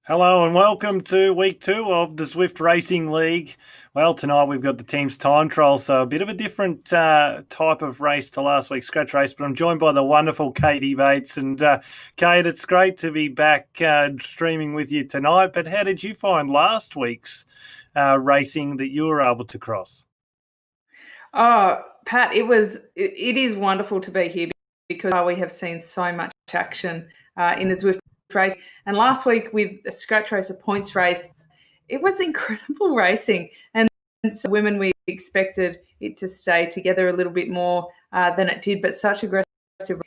Hello and welcome to week 2 of the Zwift Racing League. Well, tonight we've got the team's time trial, so a bit of a different type of race to last week's scratch race, but I'm joined by the wonderful Katie Bates. And Kate, it's great to be back streaming with you tonight, but how did you find last week's racing that you were able to cross? Oh, Pat, it is wonderful to be here because we have seen so much action in the Zwift race. And last week with a scratch race, a points race, it was incredible racing. And so women, we expected it to stay together a little bit more than it did, but such aggressive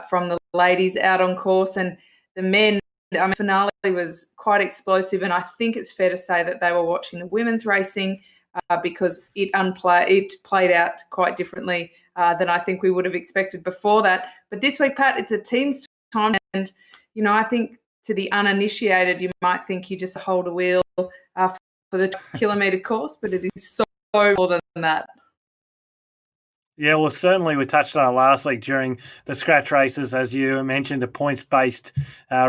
from the ladies out on course, and the men. The finale was quite explosive, and I think it's fair to say that they were watching the women's racing because it played out quite differently than I think we would have expected before that. But this week, Pat, it's a team's time, and I think to the uninitiated, you might think you just hold a wheel for the kilometre course, but it is so more than that. Yeah, well, certainly we touched on it last week during the scratch races, as you mentioned, a points-based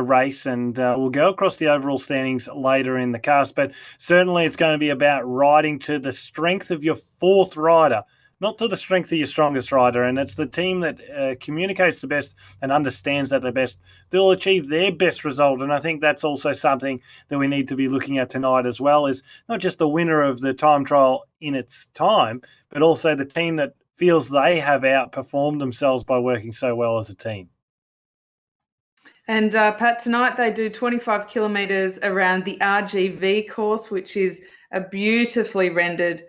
race, and we'll go across the overall standings later in the cast, but certainly it's going to be about riding to the strength of your fourth rider, not to the strength of your strongest rider, and it's the team that communicates the best and understands that the best. They'll achieve their best result, and I think that's also something that we need to be looking at tonight as well, is not just the winner of the time trial in its time, but also the team that feels they have outperformed themselves by working so well as a team. And Pat, tonight they do 25 kilometres around the RGV course, which is a beautifully rendered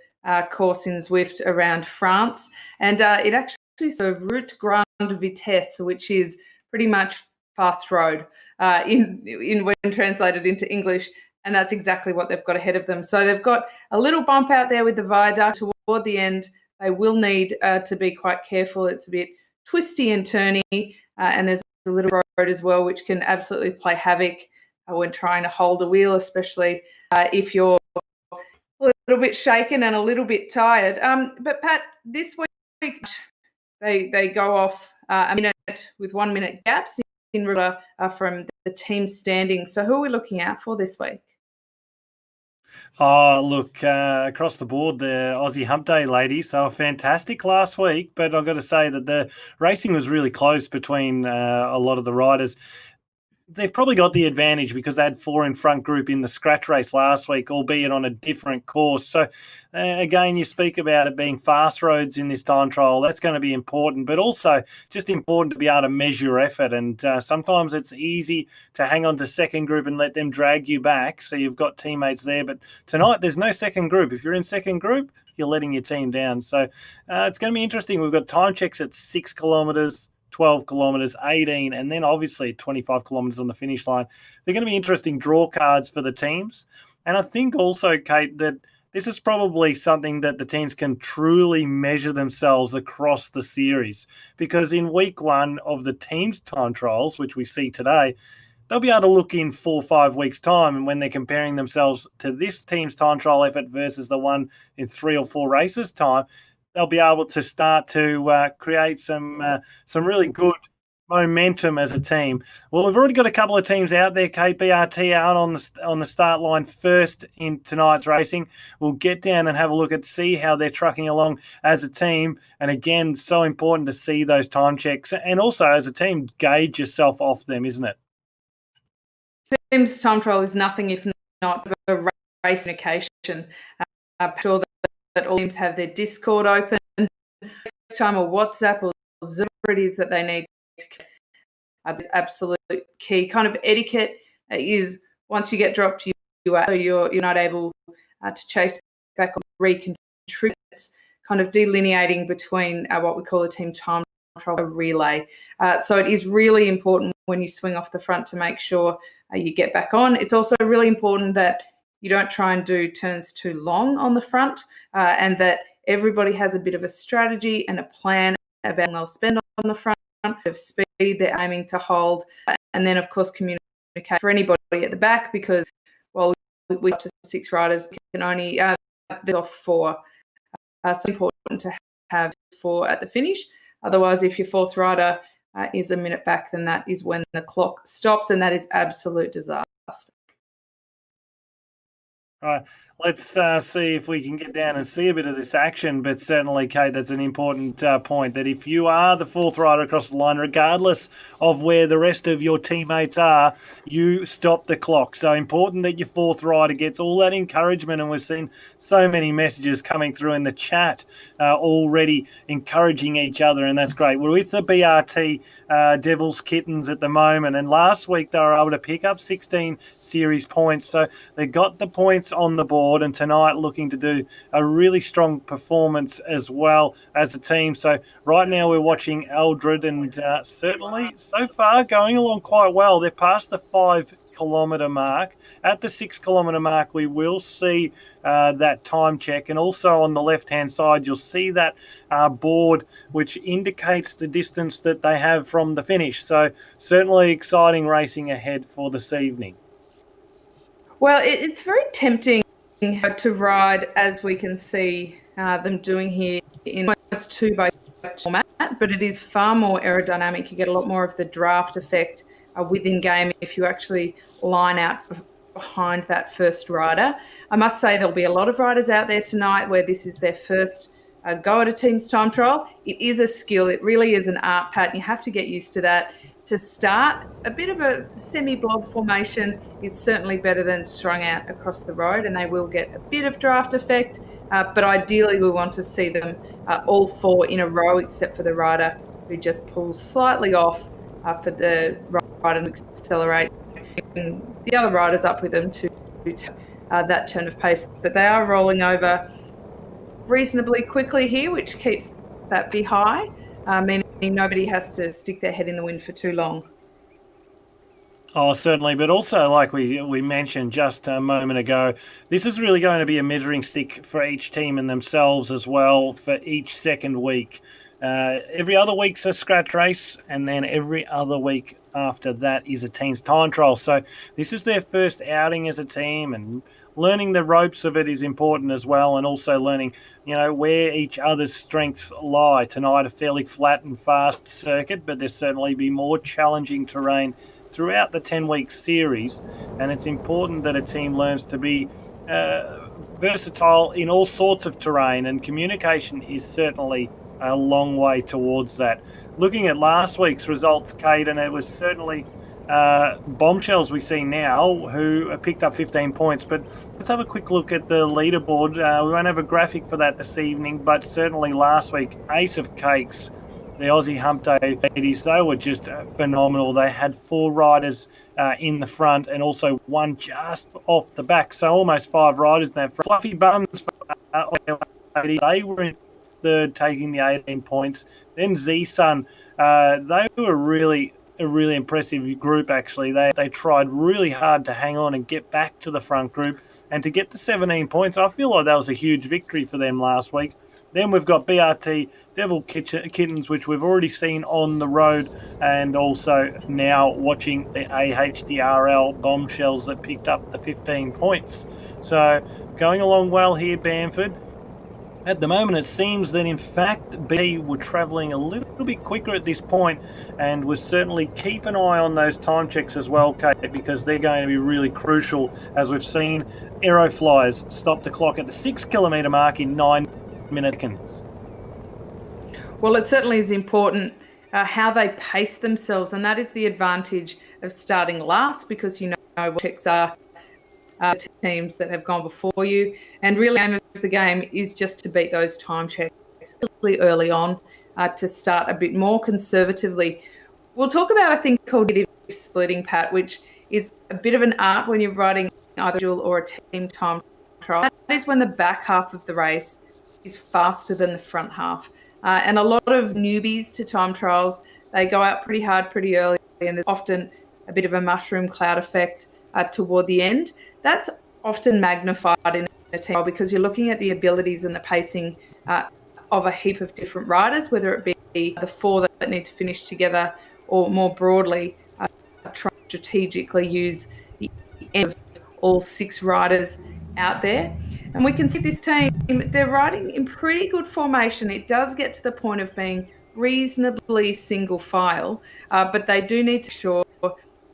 course in Zwift around France. And it actually is a Route Grande Vitesse, which is pretty much fast road in when translated into English. And that's exactly what they've got ahead of them. So they've got a little bump out there with the Viaduct toward the end. They will need to be quite careful. It's a bit twisty and turny, and there's a little road as well, which can absolutely play havoc when trying to hold a wheel, especially if you're a little bit shaken and a little bit tired. But Pat, this week they go off a minute with 1 minute gaps in from the team standing. So who are we looking out for this week? Oh, look, across the board, the Aussie Hump Day ladies, they were fantastic last week, but I've got to say that the racing was really close between a lot of the riders. They've probably got the advantage because they had 4 in front group in the scratch race last week, albeit on a different course. So, again, you speak about it being fast roads in this time trial. That's going to be important, but also just important to be able to measure effort. And sometimes it's easy to hang on to second group and let them drag you back. So you've got teammates there. But tonight, there's no second group. If you're in second group, you're letting your team down. So it's going to be interesting. We've got time checks at 6 kilometres. 12 kilometres, 18, and then obviously 25 kilometres on the finish line. They're going to be interesting draw cards for the teams. And I think also, Kate, that this is probably something that the teams can truly measure themselves across the series. Because in week 1 of the teams' time trials, which we see today, they'll be able to look in 4 or 5 weeks' time, and when they're comparing themselves to this team's time trial effort versus the one in 3 or 4 races' time, they'll be able to start to create some really good momentum as a team. Well, we've already got a couple of teams out there. KPRT out on the start line first in tonight's racing. We'll get down and have a look at see how they're trucking along as a team. And again, so important to see those time checks and also as a team gauge yourself off them, isn't it? Team's time trial is nothing if not a race occasion. I'm sure that all teams have their Discord open, FaceTime or WhatsApp or Zoom, it is that they need to absolute key. Kind of etiquette is once you get dropped, you're not able to chase back or recontribute. It's kind of delineating between what we call a team time trial, a relay. So it is really important when you swing off the front to make sure you get back on. It's also really important that you don't try and do turns too long on the front, and that everybody has a bit of a strategy and a plan about they'll spend on the front, of speed they're aiming to hold, and then, of course, communicate for anybody at the back because, well, we up to 6 riders, we can only there's off 4. So it's important to have 4 at the finish. Otherwise, if your 4th rider is a minute back, then that is when the clock stops, and that is absolute disaster. All right, let's see if we can get down and see a bit of this action. But certainly, Kate, that's an important point, that if you are the fourth rider across the line, regardless of where the rest of your teammates are, you stop the clock. So important that your fourth rider gets all that encouragement. And we've seen so many messages coming through in the chat already encouraging each other, and that's great. We're with the BRT Devils Kittens at the moment, and last week they were able to pick up 16 series points. So they got the points on the board, and tonight looking to do a really strong performance as well as a team. So right now we're watching Eldred, and certainly so far going along quite well. They're past the 5-kilometre mark. At the 6-kilometre mark, we will see that time check, and also on the left-hand side, you'll see that board which indicates the distance that they have from the finish. So certainly exciting racing ahead for this evening. Well, it's very tempting to ride, as we can see them doing here, in almost 2x format, but it is far more aerodynamic. You get a lot more of the draft effect within game if you actually line out behind that first rider. I must say there'll be a lot of riders out there tonight where this is their first go at a team's time trial. It is a skill. It really is an art, Pat, and you have to get used to that. To start, a bit of a semi-blob formation is certainly better than strung out across the road, and they will get a bit of draft effect, but ideally we want to see them all four in a row, except for the rider who just pulls slightly off for the rider to accelerate. The other riders up with them to that turn of pace, but they are rolling over reasonably quickly here, which keeps that pretty high, meaning nobody has to stick their head in the wind for too long. Oh, certainly. But also, like we mentioned just a moment ago, this is really going to be a measuring stick for each team and themselves as well for each second week. Every other week's a scratch race, and then every other week after that is a team's time trial. So this is their first outing as a team, and learning the ropes of it is important as well, and also learning, where each other's strengths lie. Tonight, a fairly flat and fast circuit, but there'll certainly be more challenging terrain throughout the 10-week series, and it's important that a team learns to be versatile in all sorts of terrain, and communication is certainly a long way towards that. Looking at last week's results, Kate, and it was certainly Bombshells we see now who picked up 15 points, but let's have a quick look at the leaderboard. We won't have a graphic for that this evening, but certainly last week, Ace of Cakes, the Aussie Hump Day ladies, they were just phenomenal. They had 4 riders in the front and also one just off the back, so almost 5 riders in that front. Fluffy Buns, they were in third, taking the 18 points. Then Z-Sun, they were a really impressive group, actually. They tried really hard to hang on and get back to the front group, and to get the 17 points, I feel like that was a huge victory for them last week. Then we've got BRT Devil Kittens, which we've already seen on the road, and also now watching the AHDRL Bombshells that picked up the 15 points. So going along well here, Bamford. At the moment, it seems that, in fact, B were travelling a little bit quicker at this point, and we'll certainly keep an eye on those time checks as well, Kate, because they're going to be really crucial, as we've seen Aero Flyers stop the clock at the 6-kilometre mark in 9 minutes. Well, it certainly is important how they pace themselves, and that is the advantage of starting last, because you know what checks are teams that have gone before you, and really the aim of the game is just to beat those time checks really early on, to start a bit more conservatively. We'll talk about a thing called splitting, Pat, which is a bit of an art when you're riding either a dual or a team time trial. That is when the back half of the race is faster than the front half, and a lot of newbies to time trials, they go out pretty hard pretty early, and there's often a bit of a mushroom cloud effect toward the end. That's often magnified in a team because you're looking at the abilities and the pacing of a heap of different riders, whether it be the 4 that need to finish together, or more broadly, try to strategically use the end of all 6 riders out there. And we can see this team, they're riding in pretty good formation. It does get to the point of being reasonably single file, but they do need to ensure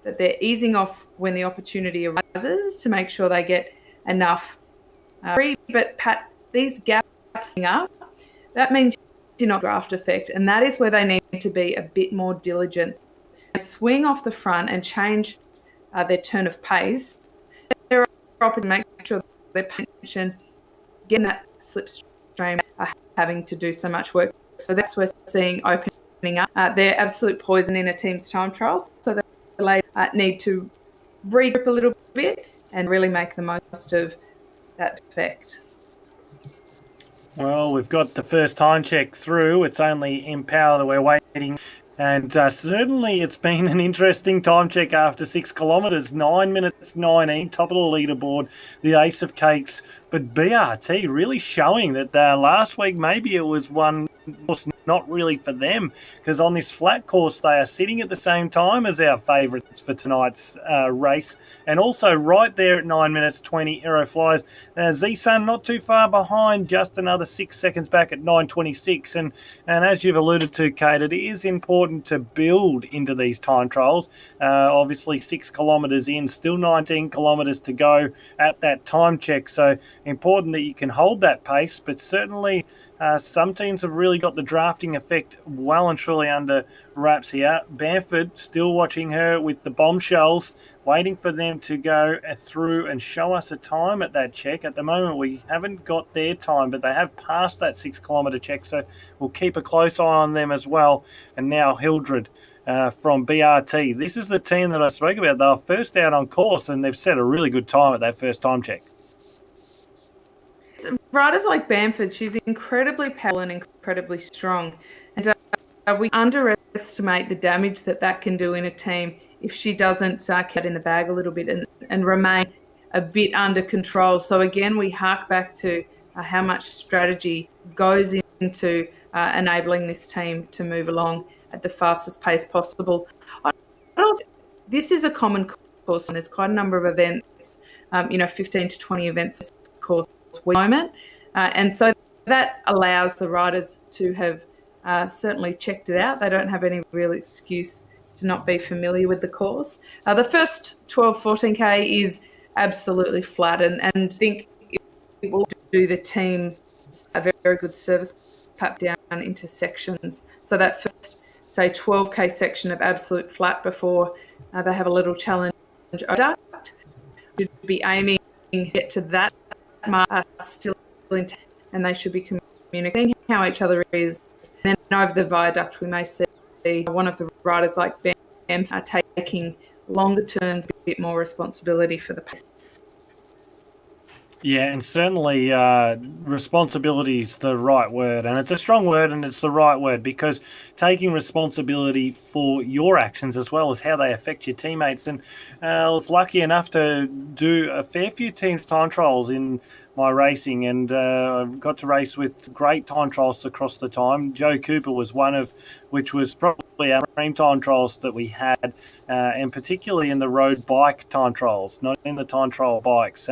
that they're easing off when the opportunity arises to make sure they get enough But Pat, these gaps up, that means you're not draft effect, and that is where they need to be a bit more diligent. They swing off the front and change their turn of pace. They're to make sure they're paying attention, getting that slipstream, having to do so much work. So that's where we're seeing opening up. They're absolute poison in a team's time trials, so they need to regroup a little bit and really make the most of that effect. Well, we've got the first time check through. It's only Empower that we're waiting. And certainly it's been an interesting time check after 6 kilometres, 9 minutes 19, top of the leaderboard, the ace of cakes. But BRT really showing that last week maybe it was one course not really for them, because on this flat course they are sitting at the same time as our favourites for tonight's race, and also right there at 9 minutes 20, Aero Flyers. Z-Sun not too far behind, just another 6 seconds back at 9:26. And as you've alluded to, Kate, it is important to build into these time trials. Obviously 6 kilometres in, still 19 kilometres to go at that time check, so important that you can hold that pace. But certainly some teams have really got the drafting effect well and truly under wraps here. Bamford still watching her with the bombshells, waiting for them to go through and show us a time at that check. At the moment, we haven't got their time, but they have passed that 6 kilometre check, so we'll keep a close eye on them as well. And now Hildred from BRT. This is the team that I spoke about. They were first out on course, and they've set a really good time at that first time check. Riders like Bamford, she's incredibly powerful and incredibly strong. And we underestimate the damage that can do in a team if she doesn't get in the bag a little bit and remain a bit under control. So again, we hark back to how much strategy goes into enabling this team to move along at the fastest pace possible. This is a common course, and there's quite a number of events, 15 to 20 events course moment. And so that allows the riders to have certainly checked it out. They don't have any real excuse to not be familiar with the course. The first 12, 14K is absolutely flat, and I think it will do the teams a very, very good service, cut down into sections. So that first, say, 12K section of absolute flat before they have a little challenge Viaduct, should be aiming to get to that mark still intact, and they should be communicating how each other is. And then over the Viaduct, we may see one of the riders like Bam taking longer turns, a bit more responsibility for the pace. Yeah, and certainly responsibility is the right word, and it's a strong word, and it's the right word, because taking responsibility for your actions as well as how they affect your teammates. And I was lucky enough to do a fair few teams time trials in my racing, and I've got to race with great time trials across the time. Joe Cooper was one of which was probably our dream time trials that we had, and particularly in the road bike time trials, not in the time trial bikes.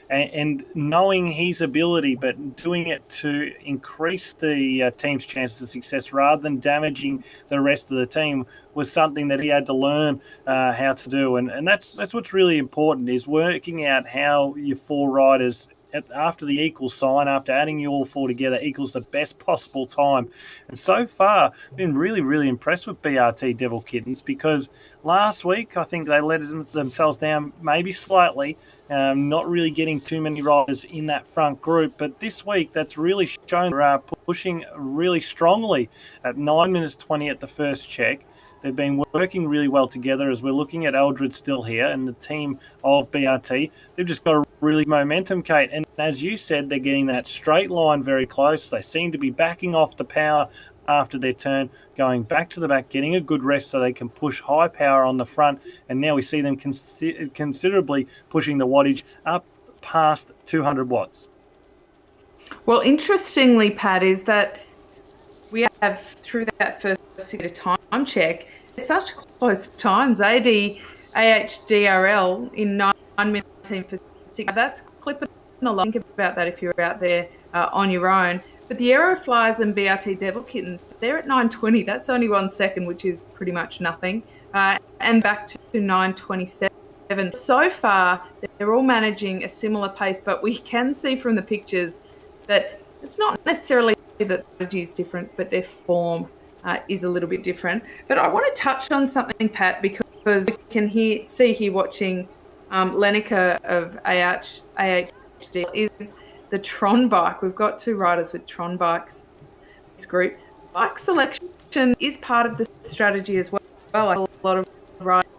And knowing his ability, but doing it to increase the team's chances of success rather than damaging the rest of the team was something that he had to learn how to do. And that's what's really important, is working out how your four riders, after the equal sign, after adding you all four together, equals the best possible time. And so far, I've been really, really impressed with BRT Devil Kittens, because last week I think they let themselves down maybe slightly, not really getting too many riders in that front group. But this week, that's really shown they're pushing really strongly at 9 minutes 20 at the first check. They've been working really well together, as we're looking at Eldred still here and the team of BRT. They've just got a really momentum, Kate. And as you said, they're getting that straight line very close. They seem to be backing off the power after their turn, going back to the back, getting a good rest so they can push high power on the front. And now we see them considerably pushing the wattage up past 200 watts. Well, interestingly, Pat, is that we have, through that first time check, such close times. AHDRL in 9 minutes for 6. That's clipping along. Think about that if you're out there on your own. But the Aero Flyers and BRT Devil Kittens, they're at 9:20. That's only 1 second, which is pretty much nothing. And back to 9:27. So far, they're all managing a similar pace, but we can see from the pictures that it's not necessarily that the strategy is different, but their form is a little bit different. But I want to touch on something, Pat, because we can see here watching Lenica of AHD is the Tron bike. We've got 2 riders with Tron bikes in this group. Bike selection is part of the strategy as well. A lot of riders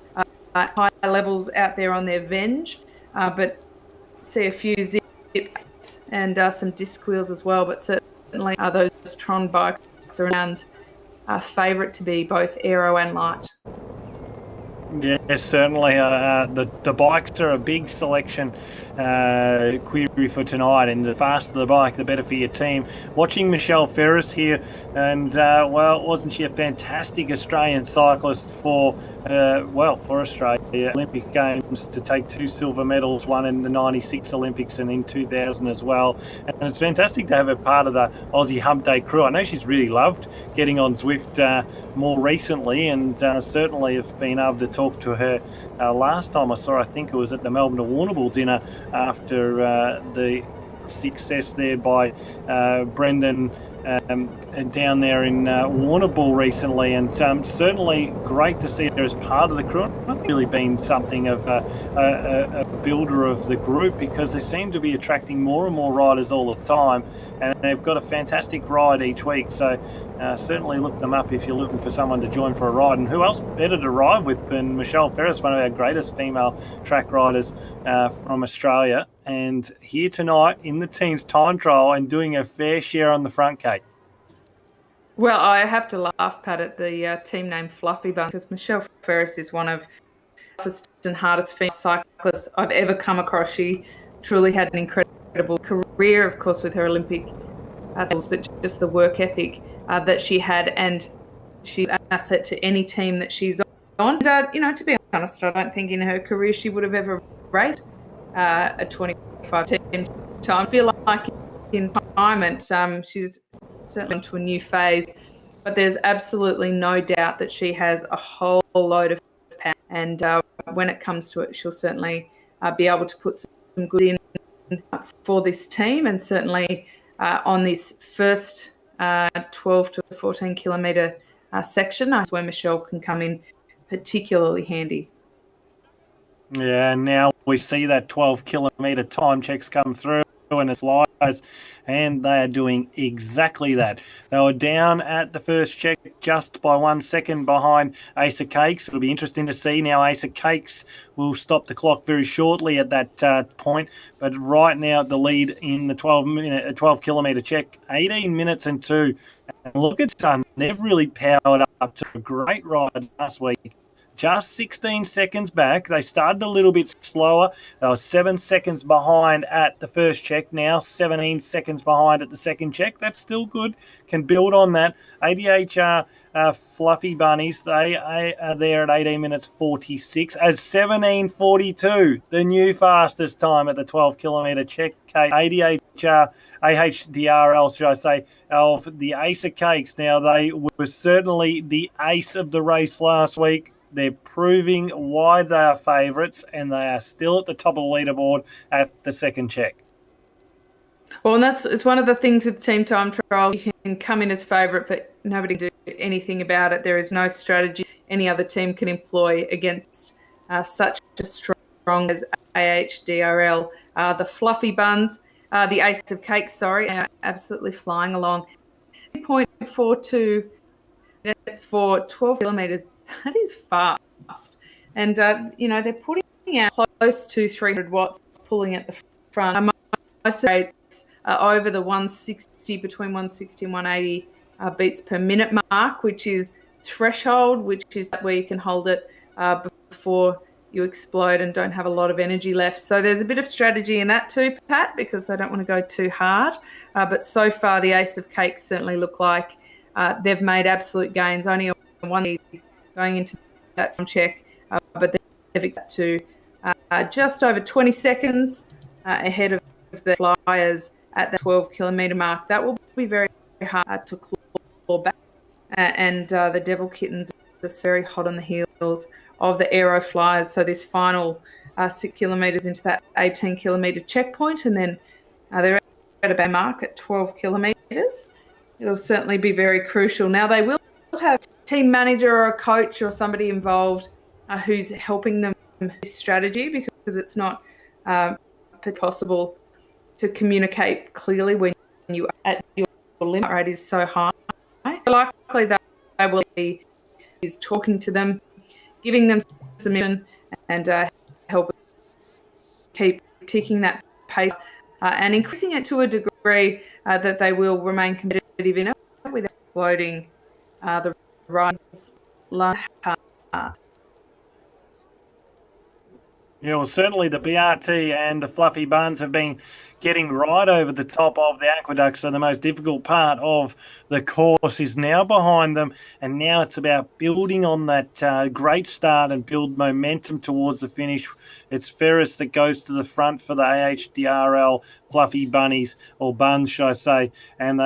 high levels out there on their Venge, but see a few zips and some disc wheels as well. But certainly those Tron bikes are around favourite to be both aero and light. Yes, certainly. The bikes are a big selection query for tonight, and the faster the bike, the better for your team. Watching Michelle Ferris here, and wasn't she a fantastic Australian cyclist for Australia Olympic Games to take 2 silver medals, one in the '96 Olympics and in 2000 as well. And it's fantastic to have her part of the Aussie Hump Day crew. I know she's really loved getting on Zwift more recently, and certainly have been able to talk to her last time I saw her. I think it was at the Melbourne to Warrnambool dinner after the success there by Brendan down there in Warrnambool recently, and certainly great to see her as part of the crew. I've really been something of a builder of the group, because they seem to be attracting more and more riders all the time, and they've got a fantastic ride each week. So certainly look them up if you're looking for someone to join for a ride. And who else better to ride with than Michelle Ferris, one of our greatest female track riders from Australia, and here tonight in the team's time trial and doing a fair share on the front, Kate. Well, I have to laugh, Pat, at the team name Fluffy Buns, because Michelle Ferris is one of the toughest and hardest female cyclists I've ever come across. She truly had an incredible career, of course, with her Olympic skills, but just the work ethic that she had, and she's an asset to any team that she's on. And, to be honest, I don't think in her career she would have ever raced a 25 team time. I feel like in retirement, she's certainly into a new phase, but there's absolutely no doubt that she has a whole load of power, and when it comes to it, she'll certainly be able to put some good in for this team, and certainly on this first 12 to 14 kilometre section, that's where Michelle can come in particularly handy. Yeah, now we see that 12 kilometre time checks come through, and it flies, and they are doing exactly that. They were down at the first check just by 1 second behind Ace of Cakes. It'll be interesting to see now. Ace of Cakes will stop the clock very shortly at that point, but right now the lead in the 12 kilometre check, 18 minutes and 2. And look at Sun, they've really powered up to a great ride last week. Just 16 seconds back. They started a little bit slower. They were 7 seconds behind at the first check. Now 17 seconds behind at the second check. That's still good. Can build on that. ADHR Fluffy Bunnies, they are there at 18 minutes 46 as 17:42, the new fastest time at the 12 kilometre check. AHDRL, should I say, of the Ace of Cakes. Now, they were certainly the ace of the race last week. They're proving why they are favourites, and they are still at the top of the leaderboard at the second check. Well, and it's one of the things with team time trials. You can come in as favourite, but nobody can do anything about it. There is no strategy any other team can employ against such a strong as AHDRL. The Fluffy Buns, the Ace of Cakes, are absolutely flying along. 0.42 for 12 kilometres. That is fast. And, they're putting out close to 300 watts, pulling at the front. Most rates are over the 160, between 160 and 180 beats per minute mark, which is threshold, which is where you can hold it before you explode and don't have a lot of energy left. So there's a bit of strategy in that too, Pat, because they don't want to go too hard. But so far, the Ace of Cakes certainly look like they've made absolute gains, only on one lead going into that from check, but they've accepted to just over 20 seconds ahead of the Flyers at the 12 kilometre mark. That will be very hard to claw back, and the Devil Kittens are very hot on the heels of the Aero Flyers. So this final 6 kilometres into that 18 kilometre checkpoint, and then they're at a mark at 12 kilometres. It'll certainly be very crucial. Now they will have a team manager or a coach or somebody involved who's helping them with this strategy, because it's not possible to communicate clearly when you at your limit rate is so high. Likely that they will be is talking to them, giving them some information, and help keep ticking that pace and increasing it to a degree that they will remain competitive in it without exploding the riders. Yeah, well, certainly the BRT and the Fluffy Buns have been getting right over the top of the aqueduct. So the most difficult part of the course is now behind them. And now it's about building on that great start and build momentum towards the finish. It's Ferris that goes to the front for the AHDRL Fluffy Bunnies, or Buns, should I say. And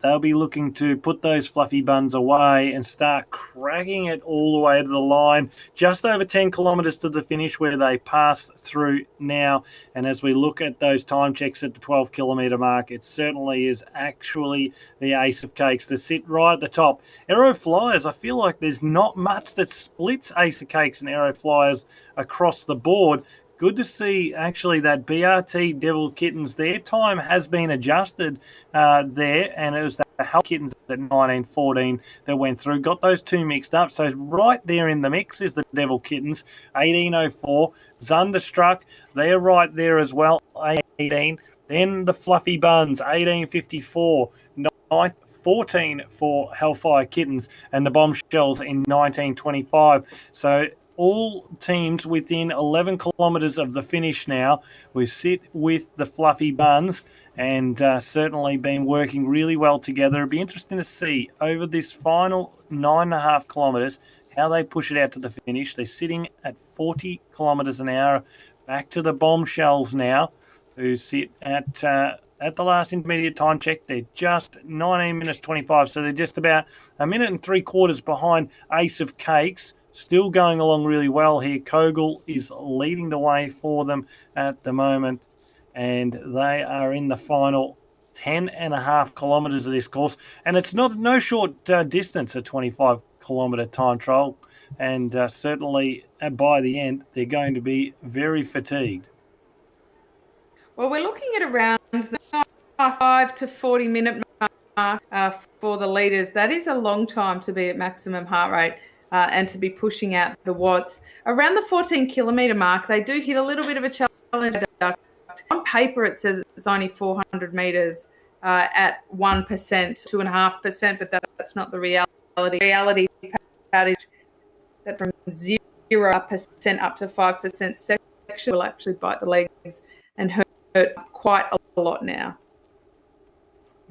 they'll be looking to put those Fluffy Buns away and start cracking it all the way to the line. Just over 10 kilometres to the finish, where they pass through now. And as we look at those time checks at the 12 kilometre mark, it certainly is actually the ace of cakes to sit right at the top. Aero Flyers, I feel like there's not much that splits ace of cakes and Aero Flyers across the board. Good to see actually that BRT Devil Kittens, their time has been adjusted there, and it was the Hell Kittens at 1914 that went through. Got those two mixed up. So right there in the mix is the Devil Kittens, 1804. Zunderstruck, they're right there as well, 18. Then the Fluffy Buns, 1854. 14 for Hellfire Kittens, and the Bombshells in 1925. So all teams within 11 kilometres of the finish now. We sit with the Fluffy Buns, and certainly been working really well together. It'll be interesting to see over this final 9.5 kilometres how they push it out to the finish. They're sitting at 40 kilometres an hour. Back to the Bombshells now, who sit at the last intermediate time check. They're just 19 minutes 25, so they're just about a minute and 3/4 behind Ace of Cakes. Still going along really well here. Kogel is leading the way for them at the moment, and they are in the final 10.5 kilometres of this course. And it's no short distance, a 25-kilometre time trial. And certainly by the end, they're going to be very fatigued. Well, we're looking at around the 5 to 40 minute mark for the leaders. That is a long time to be at maximum heart rate. And to be pushing out the watts. Around the 14 kilometre mark, they do hit a little bit of a challenge. On paper, it says it's only 400 metres at 1%, 2.5%, but that's not the reality. Reality is that from 0% up to 5% section will actually bite the legs and hurt quite a lot now.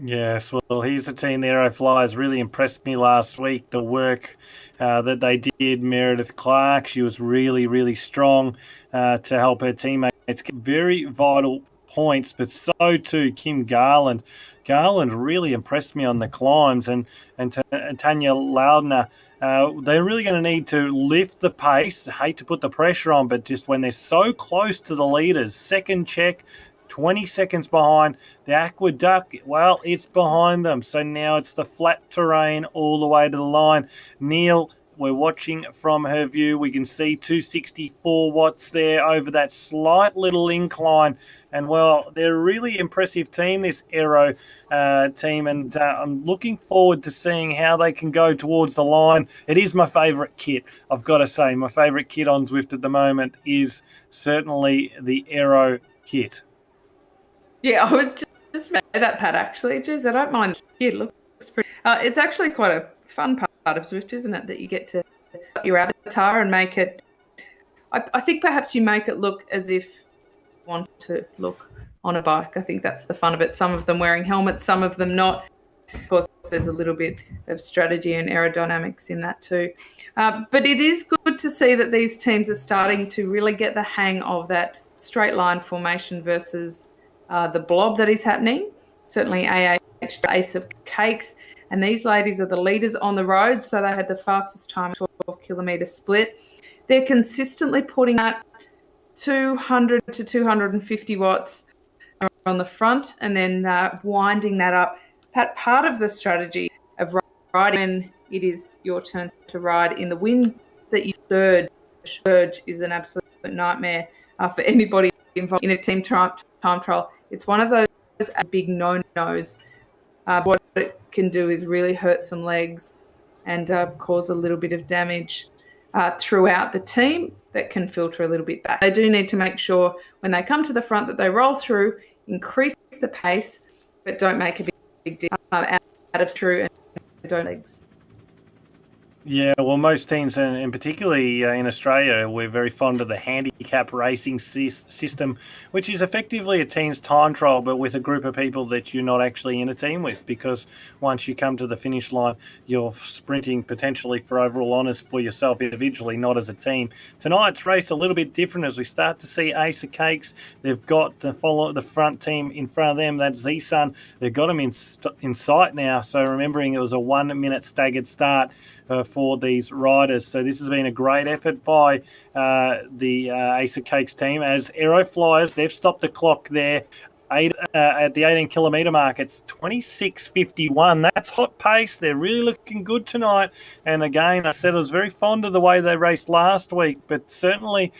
Yes, well, here's a team, the Aero Flyers, really impressed me last week. The work that they did, Meredith Clark, she was really, really strong to help her teammates get very vital points, but so too Kim Garland. Garland really impressed me on the climbs, and Tanya Loudner. They're really going to need to lift the pace. I hate to put the pressure on, but just when they're so close to the leaders, second check, 20 seconds behind. The aqueduct, well, it's behind them. So now it's the flat terrain all the way to the line. Neil, we're watching from her view. We can see 264 watts there over that slight little incline. And, well, they're a really impressive team, this Aero team. And I'm looking forward to seeing how they can go towards the line. It is my favourite kit, I've got to say. My favourite kit on Zwift at the moment is certainly the Aero kit. Yeah, I was just made that, Pat, actually. Geez, I don't mind the kit. Looks pretty. It's actually quite a fun part of Zwift, isn't it? That you get to put your avatar and make it. I think perhaps you make it look as if you want to look on a bike. I think that's the fun of it. Some of them wearing helmets, some of them not. Of course, there's a little bit of strategy and aerodynamics in that too. But it is good to see that these teams are starting to really get the hang of that straight line formation versus the blob that is happening. Certainly Ace of Cakes. And these ladies are the leaders on the road. So they had the fastest time, 12 kilometre split. They're consistently putting out 200 to 250 watts on the front and then winding that up. Part of the strategy of riding when it is your turn to ride in the wind that you surge is an absolute nightmare for anybody involved in a team time trial. It's one of those big no-nos. What it can do is really hurt some legs and cause a little bit of damage throughout the team that can filter a little bit back. They do need to make sure when they come to the front that they roll through, increase the pace, but don't make a big deal out of through and don't legs. Yeah, well, most teams, and particularly in Australia, we're very fond of the handicap racing system, which is effectively a team's time trial, but with a group of people that you're not actually in a team with, because once you come to the finish line, you're sprinting potentially for overall honours for yourself individually, not as a team. Tonight's race a little bit different as we start to see Ace of Cakes. They've got to follow the front team in front of them. That's Z-Sun. They've got them in sight now. So remembering it was a 1 minute staggered start for these riders. So this has been a great effort by the Ace of Cakes team. As Aero Flyers, they've stopped the clock there at the 18 kilometre mark. It's 26.51. That's hot pace. They're really looking good tonight. And again, I said I was very fond of the way they raced last week, but certainly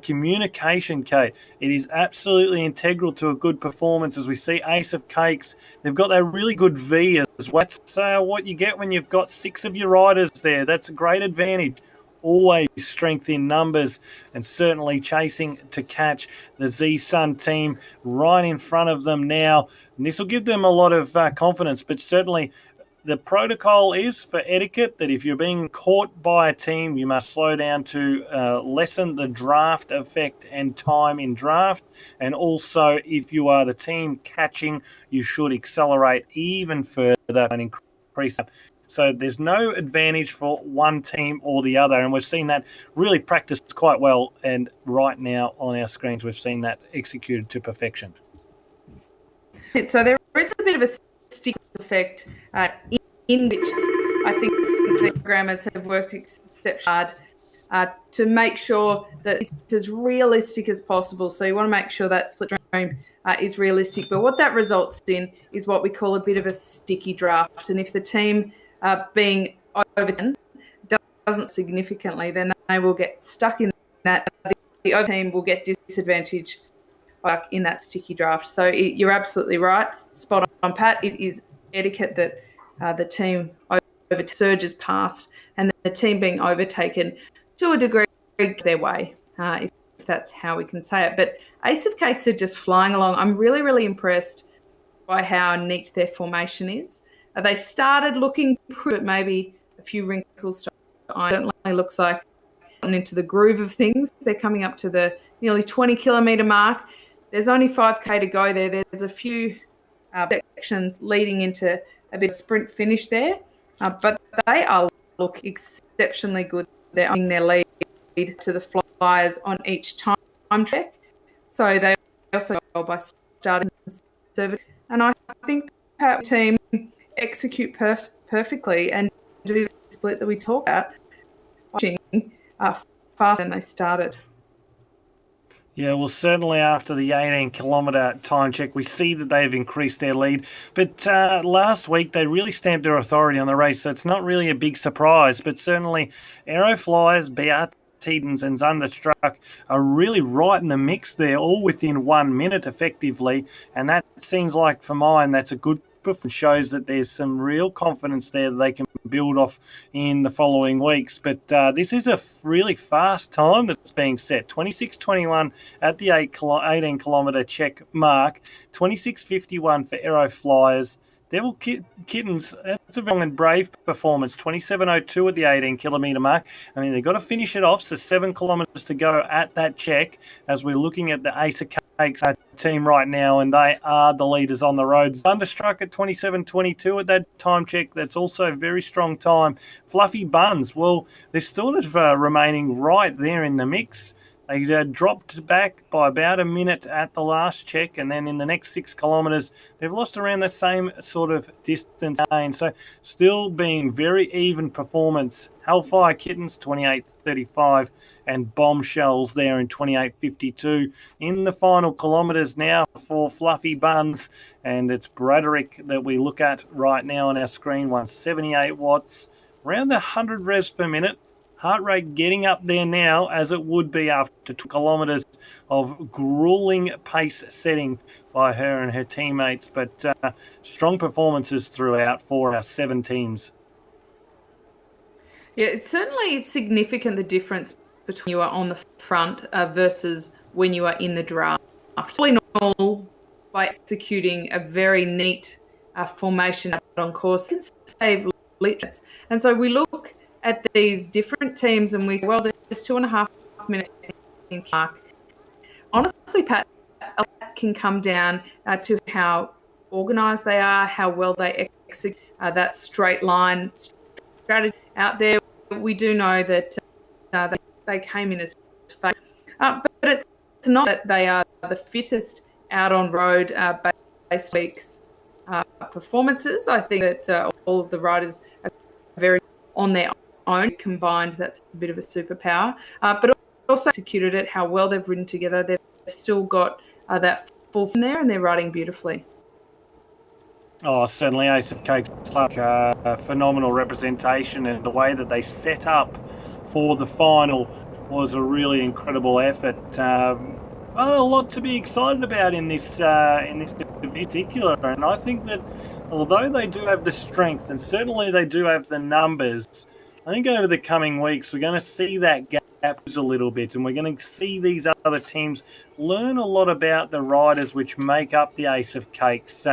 communication, Kate, it is absolutely integral to a good performance. As we see Ace of Cakes, they've got that really good V as well. That's what you get when you've got 6 of your riders there. That's a great advantage. Always strength in numbers, and certainly chasing to catch the Z-Sun team right in front of them now. And this will give them a lot of confidence, but certainly the protocol is for etiquette that if you're being caught by a team, you must slow down to lessen the draft effect and time in draft. And also, if you are the team catching, you should accelerate even further and increase that. So there's no advantage for one team or the other. And we've seen that really practiced quite well. And right now on our screens, we've seen that executed to perfection. So there is a bit of a stick effect in which I think the programmers have worked exceptionally hard to make sure that it's as realistic as possible. So you want to make sure that slipstream is realistic. But what that results in is what we call a bit of a sticky draft. And if the team being overtaken doesn't significantly, then they will get stuck in that. The other team will get disadvantage in that sticky draft. So you're absolutely right. Spot on, Pat. It is etiquette that the team surges past and the team being overtaken to a degree their way, if that's how we can say it. But Ace of Cakes are just flying along. I'm really, really impressed by how neat their formation is. They started looking pretty, maybe a few wrinkles to iron. Certainly looks like gotten into the groove of things. They're coming up to the nearly 20 kilometre mark. There's only 5K to go there. There's a few sections leading into a bit of sprint finish there. But they are look exceptionally good. They're owning their lead to the Flyers on each time check. So they also go by starting conservative. And I think the team execute perfectly and do the split that we talk about faster than they started. Yeah, well, certainly after the 18-kilometre time check, we see that they've increased their lead. But last week, they really stamped their authority on the race, so it's not really a big surprise. But certainly, Aero Flyers, Viaduct, and Thunderstruck are really right in the mix there, all within 1 minute effectively. And that seems like, for mine, that's a good performance. Shows that there's some real confidence there that they can build off in the following weeks. But this is a really fast time that's being set. 26.21 at the 18-kilometre check mark. 26.51 for Aero Flyers. Devil Kittens, that's a long and brave performance. 27.02 at the 18-kilometre mark. I mean, they've got to finish it off, so 7 kilometres to go at that check as we're looking at the Ace of Cakes team right now, and they are the leaders on the road. Thunderstruck at 27.22 at that time check. That's also a very strong time. Fluffy Buns, well, they're sort of remaining right there in the mix. They dropped back by about a minute at the last check, and then in the next 6 kilometres, they've lost around the same sort of distance gain. So still being very even performance. Hellfire Kittens, 28.35, and Bombshells there in 28.52. In the final kilometres now for Fluffy Buns, and it's Braderick that we look at right now on our screen, 178 watts, around the 100 revs per minute. Heart rate getting up there now, as it would be after 2 kilometres of grueling pace setting by her and her teammates. But strong performances throughout for our 7 teams. Yeah, it's certainly significant, the difference between you are on the front versus when you are in the draft. All in all, by executing a very neat formation on course, can save liters. And so we look at these different teams and we say, well, there's 2.5 minutes in mark. Honestly, Pat, that can come down to how organised they are, how well they execute that straight line strategy out there. We do know that they came in as fake, but it's not that they are the fittest out on road based week's performances. I think that all of the riders are very on their own combined. That's a bit of a superpower, but also executed it, how well they've ridden together. They've still got that full from there, and they're riding beautifully. Oh, certainly Ace of Cakes, like a phenomenal representation, and the way that they set up for the final was a really incredible effort. A lot to be excited about in this particular, and I think that although they do have the strength and certainly they do have the numbers, I think over the coming weeks we're going to see that gap a little bit, and we're going to see these other teams learn a lot about the riders which make up the Ace of Cakes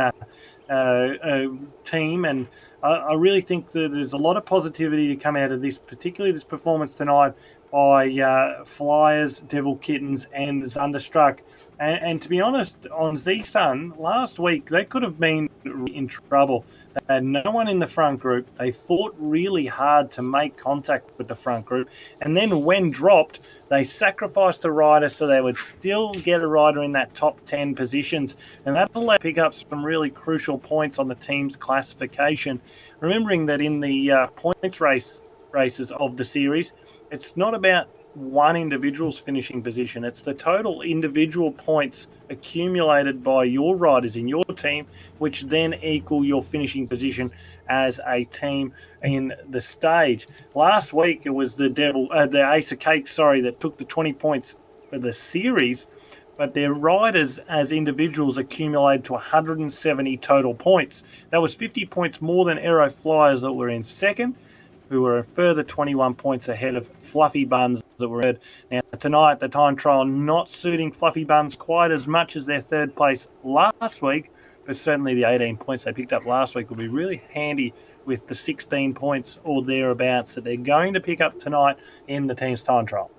team. And I really think that there's a lot of positivity to come out of this, particularly this performance tonight by Flyers, Devil Kittens, and Zunderstruck. And to be honest, on Z-Sun last week, they could have been in trouble. They had no one in the front group. They fought really hard to make contact with the front group. And then when dropped, they sacrificed a rider so they would still get a rider in that top 10 positions. And that will pick up some really crucial points on the team's classification. Remembering that in the points races of the series, it's not about one individual's finishing position. It's the total individual points accumulated by your riders in your team, which then equal your finishing position as a team in the stage. Last week, it was the Ace of Cakes, that took the 20 points for the series, but their riders as individuals accumulated to 170 total points. That was 50 points more than Aero Flyers that were in second, who were a further 21 points ahead of Fluffy Buns that were third. Now, tonight, the time trial not suiting Fluffy Buns quite as much as their third place last week, but certainly the 18 points they picked up last week will be really handy with the 16 points or thereabouts that they're going to pick up tonight in the team's time trial.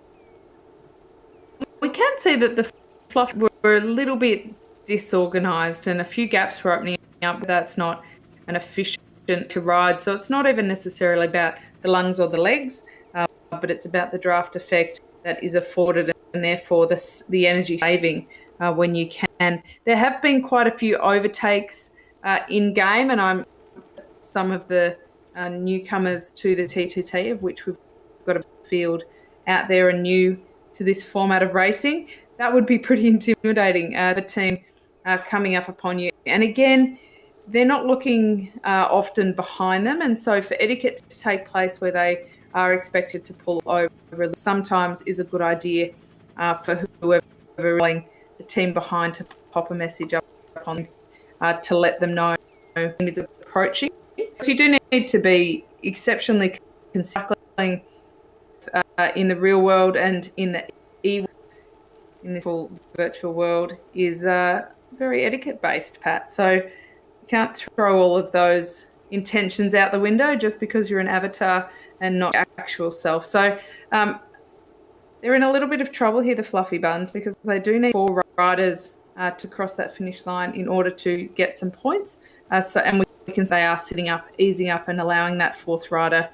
We can see that the Fluff were a little bit disorganised and a few gaps were opening up, but that's not an efficient to ride. So it's not even necessarily about the lungs or the legs, but it's about the draft effect that is afforded, and therefore the energy saving when you can. There have been quite a few overtakes in game, and some of the newcomers to the TTT, of which we've got a field out there and new to this format of racing. That would be pretty intimidating, the team coming up upon you. And again, they're not looking often behind them, and so for etiquette to take place where they are expected to pull over sometimes is a good idea for whoever rolling the team behind to pop a message up on to let them know is approaching. So you do need to be exceptionally considering in the real world, and in the in this virtual world is very etiquette based, Pat. So you can't throw all of those intentions out the window just because you're an avatar and not your actual self. So they're in a little bit of trouble here, the Fluffy Buns, because they do need 4 riders to cross that finish line in order to get some points. And we can say they are sitting up, easing up, and allowing that 4th rider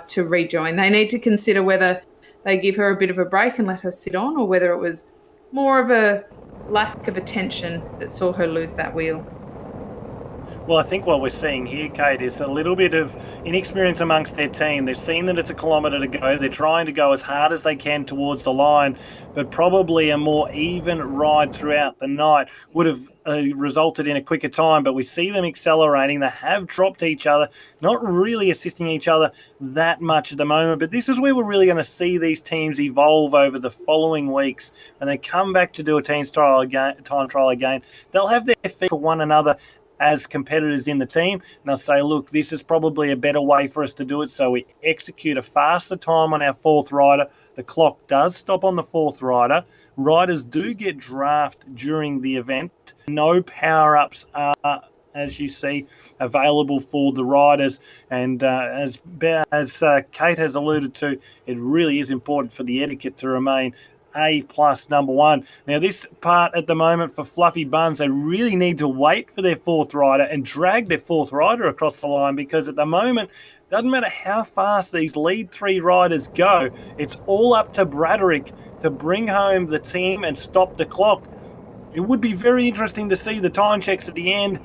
to rejoin. They need to consider whether they give her a bit of a break and let her sit on, or whether it was more of a lack of attention that saw her lose that wheel. Well, I think what we're seeing here, Kate, is a little bit of inexperience amongst their team. They've seen that it's a kilometre to go. They're trying to go as hard as they can towards the line, but probably a more even ride throughout the night would have resulted in a quicker time. But we see them accelerating. They have dropped each other, not really assisting each other that much at the moment. But this is where we're really going to see these teams evolve over the following weeks. When they come back to do a time trial again, they'll have their feet for one another as competitors in the team, and they'll say, look, this is probably a better way for us to do it, so we execute a faster time on our fourth rider. The clock does stop on the fourth rider. Riders do get drafted during the event. No power-ups are, as you see, available for the riders, and as Kate has alluded to, it really is important for the etiquette to remain A+ number one. Now, this part at the moment for Fluffy Buns, they really need to wait for their fourth rider and drag their fourth rider across the line, because at the moment, it doesn't matter how fast these lead three riders go, it's all up to Braderick to bring home the team and stop the clock. It would be very interesting to see the time checks at the end,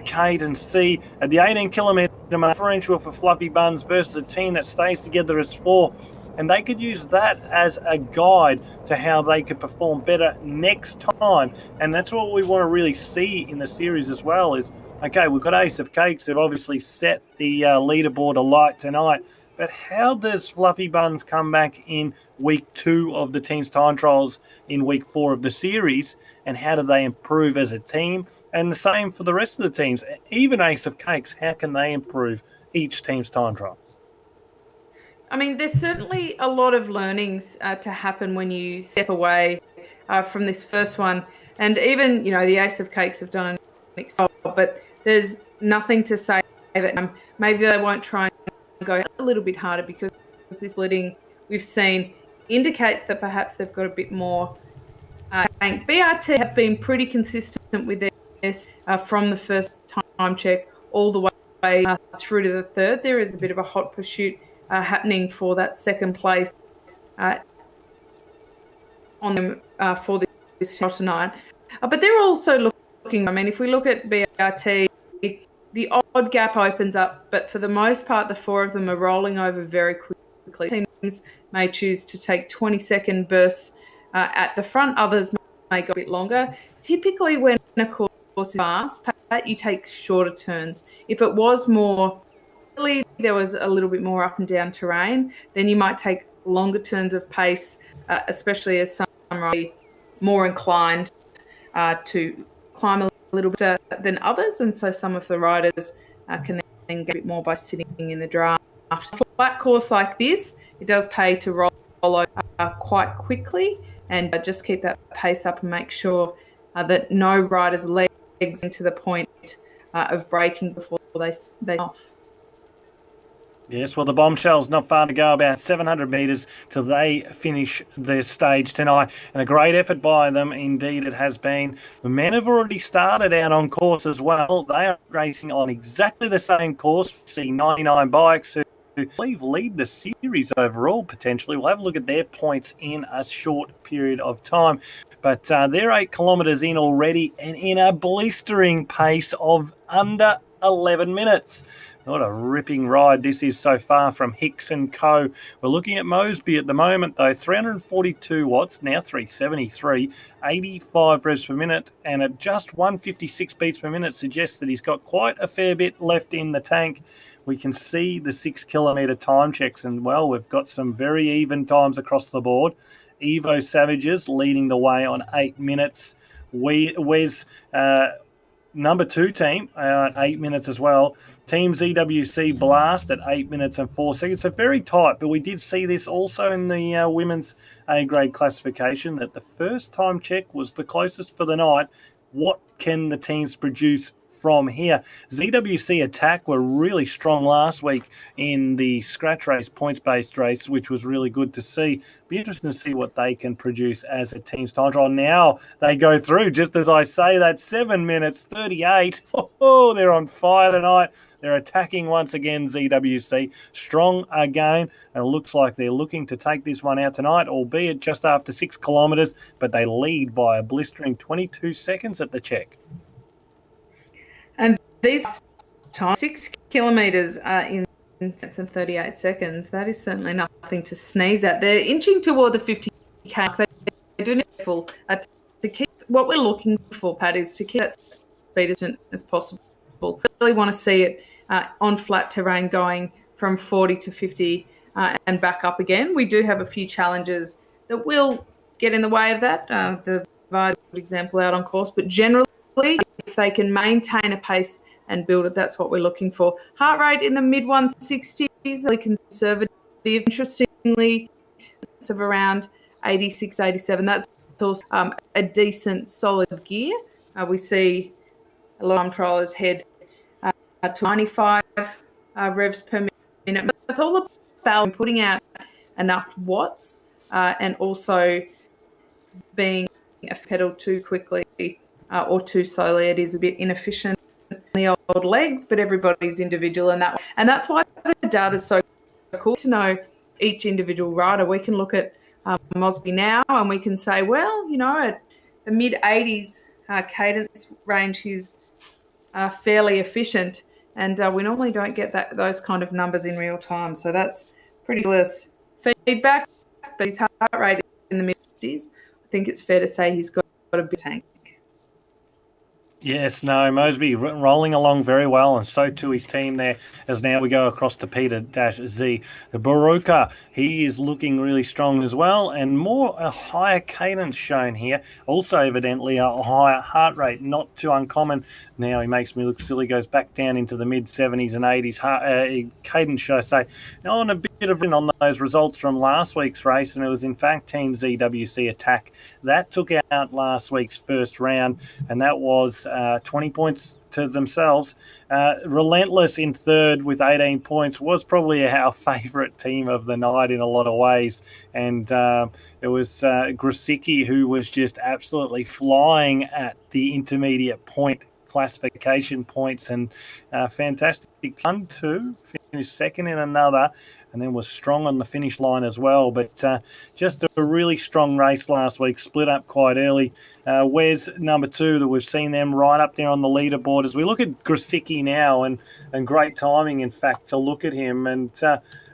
Kate, and see at the 18-kilometre differential for Fluffy Buns versus a team that stays together as four. And they could use that as a guide to how they could perform better next time. And that's what we want to really see in the series as well is, okay, we've got Ace of Cakes who've obviously set the leaderboard alight tonight. But how does Fluffy Buns come back in week 2 of the team's time trials in week 4 of the series? And how do they improve as a team? And the same for the rest of the teams. Even Ace of Cakes, how can they improve each team's time trial? I mean, there's certainly a lot of learnings to happen when you step away from this first one. And even, the Ace of Cakes have done an excel, but there's nothing to say that maybe they won't try and go a little bit harder, because this splitting we've seen indicates that perhaps they've got a bit more bank. BRT have been pretty consistent with this from the first time check all the way through to the third. There is a bit of a hot pursuit happening for that second place on them for this trial tonight. But they're also looking, if we look at BRT, the odd gap opens up, but for the most part, the four of them are rolling over very quickly. Teams may choose to take 20-second bursts at the front. Others may go a bit longer. Typically, when a course is fast, you take shorter turns. If it was more there was a little bit more up and down terrain, then you might take longer turns of pace, especially as some are more inclined to climb a little bit than others. And so some of the riders can then get a bit more by sitting in the draft. For a flat course like this, it does pay to roll over quite quickly and just keep that pace up and make sure that no riders' legs to the point of braking before they off. Yes, well, the Bombshell's not far to go, about 700 metres till they finish their stage tonight. And a great effort by them, indeed it has been. The men have already started out on course as well. They are racing on exactly the same course. We see 99 bikes who I believe lead the series overall, potentially. We'll have a look at their points in a short period of time. But they're 8 kilometres in already and in a blistering pace of under 11 minutes. What a ripping ride this is so far from Hicks & Co. We're looking at Mosby at the moment, though. 342 watts, now 373, 85 revs per minute, and at just 156 beats per minute suggests that he's got quite a fair bit left in the tank. We can see the 6 kilometre time checks, and, well, we've got some very even times across the board. Evo Savages leading the way on 8 minutes. Wes number 2 team at 8 minutes as well. Team ZWC Blast at 8 minutes and 4 seconds. So very tight, but we did see this also in the women's A-grade classification, that the first time check was the closest for the night. What can the teams produce from here. ZWC Attack were really strong last week in the scratch race, points-based race, which was really good to see. Be interesting to see what they can produce as a team's time trial. Now they go through, just as I say, that 7 minutes 38. Oh, they're on fire tonight. They're attacking once again, ZWC. Strong again, and it looks like they're looking to take this one out tonight, albeit just after 6 kilometres, but they lead by a blistering 22 seconds at the check. And these times, 6 kilometres in 38 seconds, that is certainly nothing to sneeze at. They're inching toward the 50K. They do need to keep, what we're looking for, Pat, is to keep that speed as possible. We really want to see it on flat terrain going from 40 to 50 and back up again. We do have a few challenges that will get in the way of that. The Viaduct example out on course, but generally, if they can maintain a pace and build it, that's what we're looking for. Heart rate in the mid 160s, really conservative. Interestingly, it's of around 86, 87. That's also a decent, solid gear. We see a lot of time trialers head to 95 revs per minute. But it's all about putting out enough watts and also being a pedal too quickly or too slowly. It is a bit inefficient in the old legs, but everybody's individual in that way. And that's why the data is so cool to know each individual rider. We can look at Mosby now and we can say, well, you know, at the mid-80s cadence range, he's fairly efficient. And we normally don't get those kind of numbers in real time. So that's pretty close feedback. But his heart rate in the mid-60s, I think it's fair to say he's got a big tank. Yes, no, Mosby rolling along very well, and so too his team there, as now we go across to Peter-Z. The Baruka, he is looking really strong as well, and a higher cadence shown here. Also, evidently, a higher heart rate, not too uncommon. Now he makes me look silly, goes back down into the mid-70s and 80s. Cadence, should I say. Now, on a bit of on those results from last week's race, and it was in fact Team ZWC Attack that took out last week's first round, and that was 20 points to themselves. Relentless in third with 18 points was probably our favourite team of the night in a lot of ways. And it was Grosicki who was just absolutely flying at the intermediate point classification points, and fantastic. 1-2, finished second in another, and then was strong on the finish line as well. But just a really strong race last week, split up quite early. Wes, number 2, that we've seen them right up there on the leaderboard. As we look at Grosicki now, and great timing, in fact, to look at him. And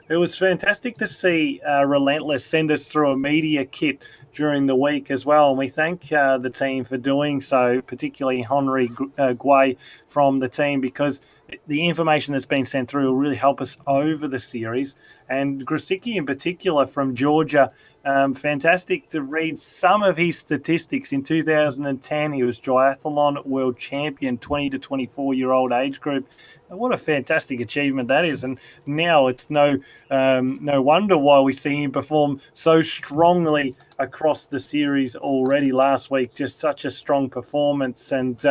it was fantastic to see Relentless send us through a media kit during the week as well. And we thank the team for doing so, particularly Henry Guay from the team, because the information that's been sent through will really help us over the series. And Grosicki in particular from Georgia, fantastic to read some of his statistics. In 2010, he was triathlon world champion, 20 to 24-year-old age group. And what a fantastic achievement that is. And now it's no wonder why we see him perform so strongly across the series already last week. Just such a strong performance. And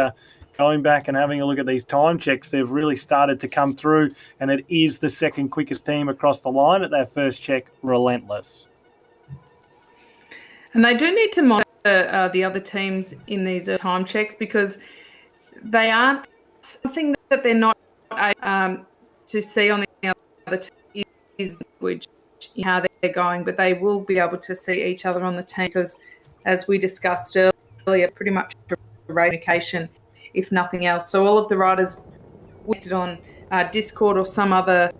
going back and having a look at these time checks, they've really started to come through, and it is the second quickest team across the line at that first check, Relentless. And they do need to monitor the other teams in these time checks, because they aren't something that they're not to see on the other team is which how they're going, but they will be able to see each other on the team, because as we discussed earlier, pretty much communication, if nothing else. So all of the riders went on Discord or some other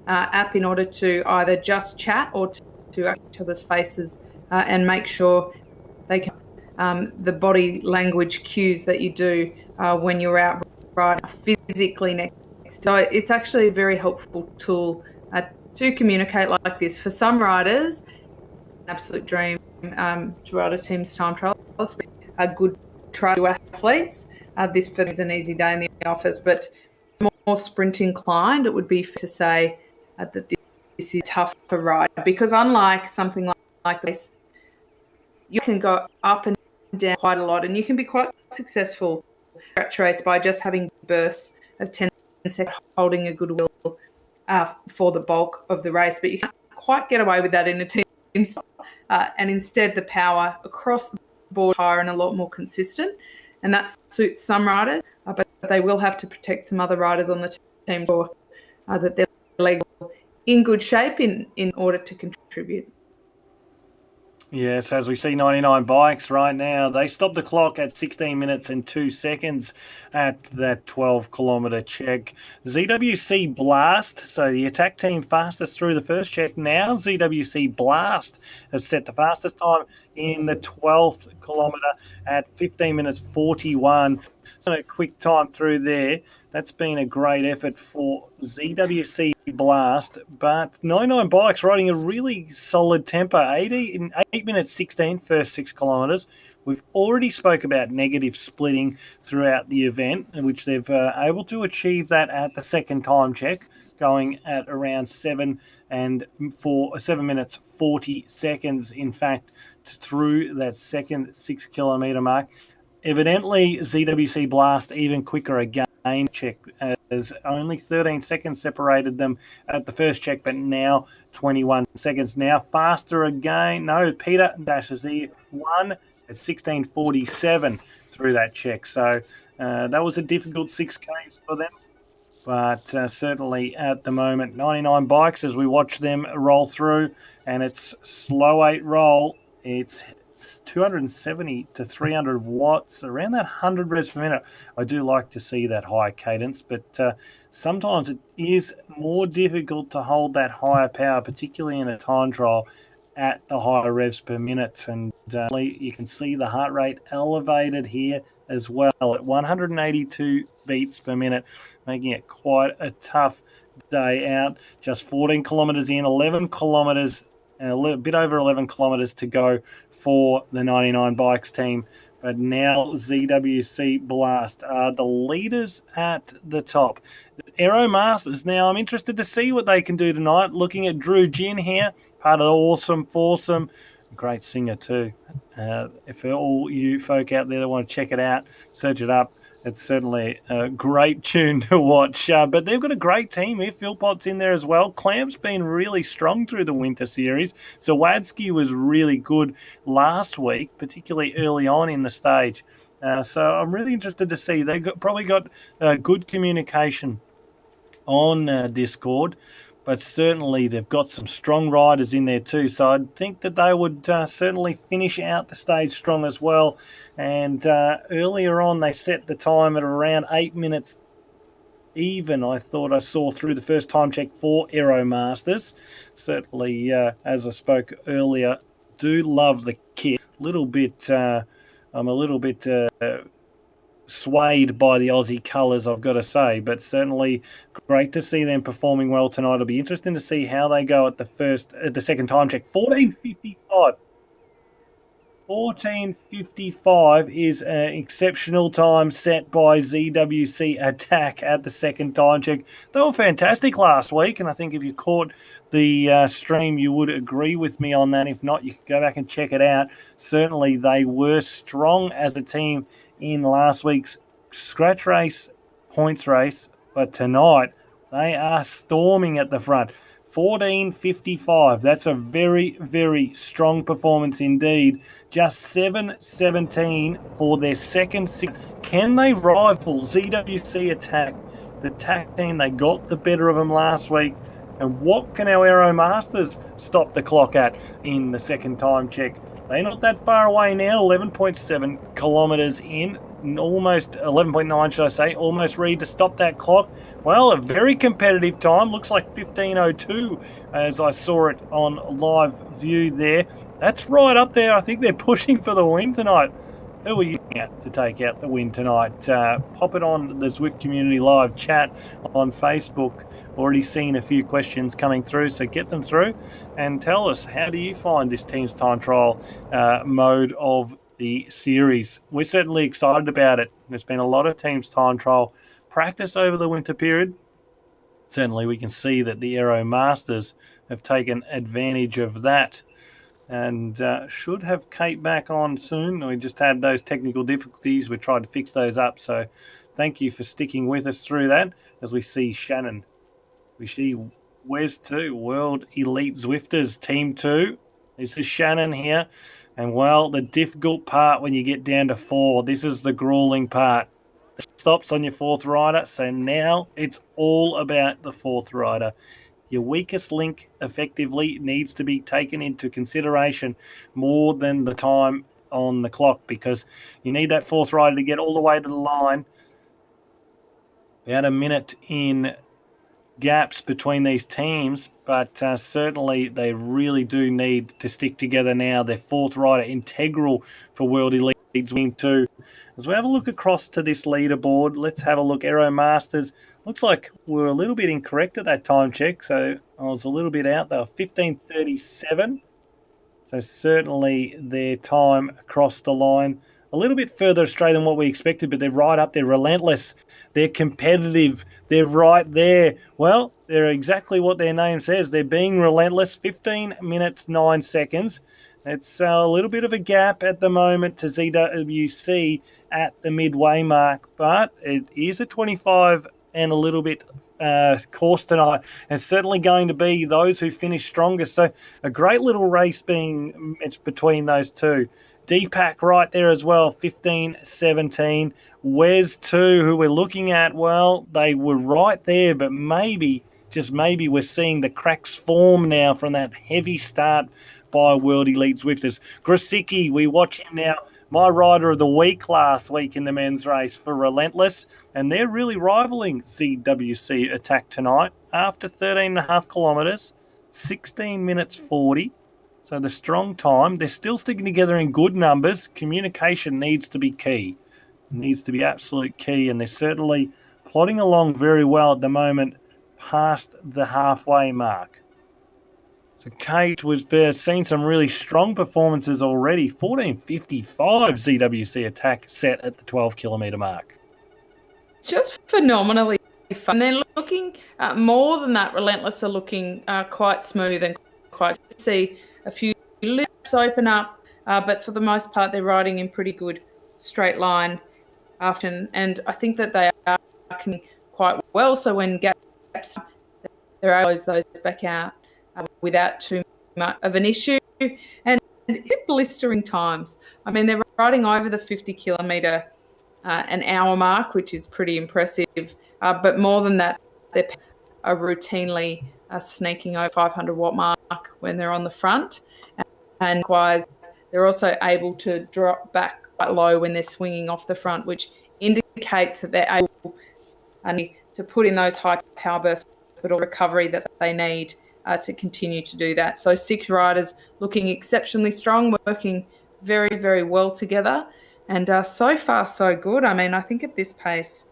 app in order to either just chat or to each other's faces and make sure they can the body language cues that you do when you're out riding physically next. So it's actually a very helpful tool to communicate like this. For some riders, an absolute dream to ride a team's time trial, a good trial athletes. This for them is an easy day in the office, but more sprint inclined, it would be fair to say that this is a tougher ride, because unlike something like this, you can go up and down quite a lot, and you can be quite successful scratch race by just having bursts of 10 seconds, holding a good will for the bulk of the race. But you can't quite get away with that in a team style. And instead, the power across the board higher and a lot more consistent. And that suits some riders, but they will have to protect some other riders on the team for that their legs are in good shape in order to contribute. Yes, as we see 99 Bikes right now, they stopped the clock at 16 minutes and 2 seconds at that 12-kilometre check. ZWC Blast, so the attack team fastest through the first check. Now ZWC Blast have set the fastest time in the 12th kilometre at 15 minutes 41. So a quick time through there. That's been a great effort for ZWC Blast, but 99 Bikes riding a really solid tempo. 8 minutes 16, first 6 kilometres. We've already spoke about negative splitting throughout the event, which they've able to achieve that at the second time check, going at around 7 minutes 40 seconds, in fact, through that second 6 kilometre mark. Evidently, ZWC Blast even quicker again. Check, as only 13 seconds separated them at the first check, but now 21 seconds. Now faster again. No, Peter dashes the 1 at 16:47 through that check. So that was a difficult 6Ks for them. But certainly at the moment, 99 Bikes, as we watch them roll through, and it's slow 8 roll. It's 270 to 300 watts, around that 100 revs per minute. I do like to see that high cadence, but sometimes it is more difficult to hold that higher power, particularly in a time trial, at the higher revs per minute. And you can see the heart rate elevated here as well at 182 beats per minute, making it quite a tough day out. Just 14 kilometres in, 11 kilometres, a little bit over 11 kilometres to go for the 99 Bikes team. But now ZWC Blast are the leaders at the top. Aero Masters, now I'm interested to see what they can do tonight. Looking at Drew Gin here, part of the Awesome Foursome. Great singer too. For all you folk out there that want to check it out, search it up. It's certainly a great tune to watch. But they've got a great team here. Philpott's in there as well. Clamp's been really strong through the winter series. So Wadsky was really good last week, particularly early on in the stage. So I'm really interested to see. They've probably got good communication on Discord, but certainly they've got some strong riders in there too. So I think that they would certainly finish out the stage strong as well. And earlier on, they set the time at around 8 minutes even, I thought I saw through the first time check for Aero Masters. Certainly, as I spoke earlier, do love the kit. I'm a little bit swayed by the Aussie colours, I've got to say, but certainly great to see them performing well tonight. It'll be interesting to see how they go at the second time check. 14:55. 14:55 is an exceptional time set by ZWC Attack at the second time check. They were fantastic last week, and I think if you caught the stream, you would agree with me on that. If not, you can go back and check it out. Certainly, they were strong as a team in last week's scratch race, points race, but tonight they are storming at the front. 14:55. That's a very, very strong performance indeed. Just 7:17 for their second six. Can they rival ZWC Attack? The attack team, they got the better of them last week. And what can our Aero Masters stop the clock at in the second time check? They're not that far away now, 11.7 kilometres in, almost 11.9 should I say, almost ready to stop that clock. Well, a very competitive time, looks like 15:02 as I saw it on live view there. That's right up there. I think they're pushing for the win tonight. Who are you at to take out the win tonight? Pop it on the Zwift Community Live chat on Facebook. Already seen a few questions coming through, so get them through and tell us, how do you find this team's time trial mode of the series? We're certainly excited about it. There's been a lot of teams time trial practice over the winter period. Certainly we can see that the Aero Masters have taken advantage of that. and should have Kate back on soon. We just had those technical difficulties. We tried to fix those up, so thank you for sticking with us through that as we see Shannon. We see Wes 2, World Elite Zwifters, Team 2. This is Shannon here. And, well, the difficult part when you get down to 4, this is the grueling part. The stops on your fourth rider, so now it's all about the fourth rider. Your weakest link effectively needs to be taken into consideration more than the time on the clock, because you need that fourth rider to get all the way to the line. About a minute in gaps between these teams, but certainly they really do need to stick together now. Their fourth rider integral for World Elite Wing 2. As we have a look across to this leaderboard, let's have a look. Aero Masters, looks like we're a little bit incorrect at that time check, so I was a little bit out. They were 15:37, so certainly their time across the line a little bit further astray than what we expected, but they're right up there. Relentless, they're competitive, they're right there. Well, they're exactly what their name says. They're being relentless. 15 minutes, 9 seconds. It's a little bit of a gap at the moment to ZWC at the midway mark, but it is a 25 and a little bit course tonight, and certainly going to be those who finish strongest. So a great little race being matched between those two. APAC right there as well, 15:17. Wes 2, who we're looking at, well, they were right there, but maybe, just maybe, we're seeing the cracks form now from that heavy start by World Elite Zwifters. Grosicki, we watch him now, my rider of the week last week in the men's race for Relentless, and they're really rivaling ZWC Attack tonight after 13.5 kilometres, 16 minutes 40. So the strong time, they're still sticking together in good numbers. Communication needs to be key. It needs to be absolute key, and they're certainly plodding along very well at the moment past the halfway mark. So Kate was seen some really strong performances already. 14:55 ZWC Attack set at the 12-kilometre mark. Just phenomenally fun. They're looking more than that. Relentless are looking quite smooth and quite to see a few lips open up, but for the most part, they're riding in pretty good straight line often, and I think that they are coming quite well. So when gaps, they're able to close those back out without too much of an issue. And hit blistering times. I mean, they're riding over the 50-kilometre an hour mark, which is pretty impressive. But more than that, they are routinely sneaking over 500-watt mark when they're on the front. And likewise, they're also able to drop back quite low when they're swinging off the front, which indicates that they're able to put in those high power bursts, but all recovery that they need to continue to do that. So 6 riders looking exceptionally strong, working very, very well together. And so far, so good. I mean, I think at this pace,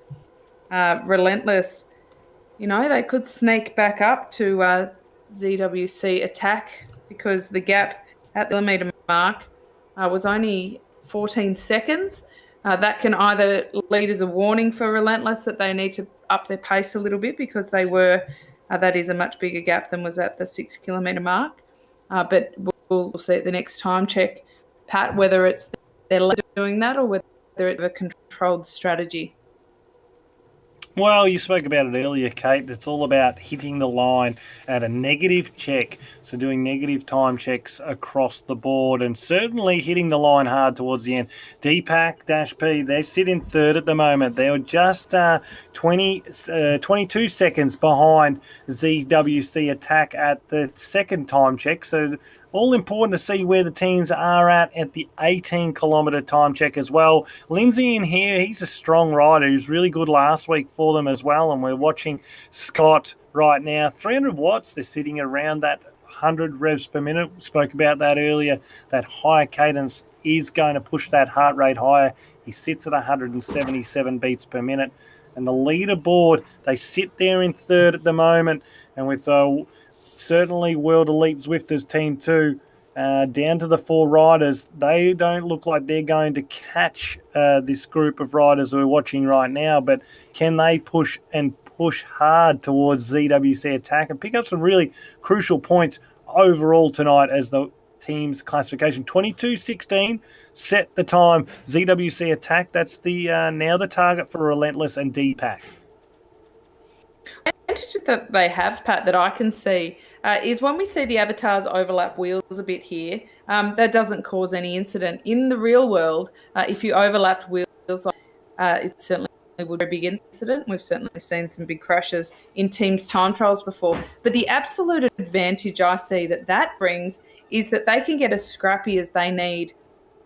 Relentless, they could sneak back up to ZWC Attack, because the gap at the kilometre mark was only 14 seconds. That can either lead as a warning for Relentless that they need to up their pace a little bit, because that is a much bigger gap than was at the 6-kilometre mark. But we'll see at the next time check, Pat, whether it's they're doing that or whether it's a controlled strategy. Well, you spoke about it earlier, Kate. It's all about hitting the line at a negative check. So doing negative time checks across the board, and certainly hitting the line hard towards the end. DPAC-P, they sit in third at the moment. They were just 22 seconds behind ZWC Attack at the second time check. So all important to see where the teams are at the 18-kilometre time check as well. Lindsay in here, he's a strong rider. He was really good last week for them as well. And we're watching Scott right now. 300 watts, they're sitting around that 100 revs per minute. We spoke about that earlier. That higher cadence is going to push that heart rate higher. He sits at 177 beats per minute. And the leaderboard, they sit there in third at the moment. And with certainly World Elite Zwifters Team 2, down to the 4 riders, they don't look like they're going to catch this group of riders we're watching right now, but can they push hard towards ZWC Attack and pick up some really crucial points overall tonight as the team's classification. 22:16 set the time. ZWC Attack, that's the now the target for Relentless and DPAC. Advantage that they have, Pat, that I can see is when we see the avatars overlap wheels a bit here, that doesn't cause any incident. In the real world, if you overlapped wheels, it certainly would be a big incident. We've certainly seen some big crashes in teams' time trials before. But the absolute advantage I see that brings is that they can get as scrappy as they need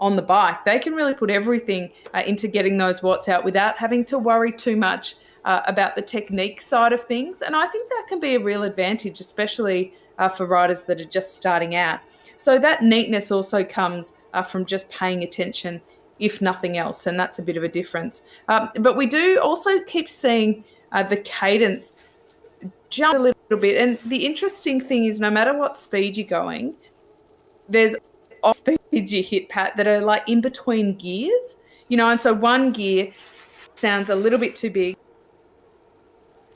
on the bike. They can really put everything into getting those watts out without having to worry too much about the technique side of things. And I think that can be a real advantage, especially for riders that are just starting out. So that neatness also comes from just paying attention, if nothing else, and that's a bit of a difference. But we do also keep seeing the cadence jump a little bit. And the interesting thing is no matter what speed you're going, there's speeds you hit, Pat, that are like in between gears, and so one gear sounds a little bit too big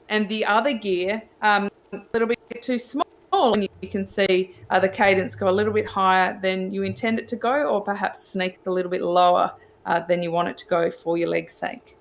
and the other gear a little bit too small, and you can see the cadence go a little bit higher than you intend it to go, or perhaps sneak a little bit lower than you want it to go for your leg's sake.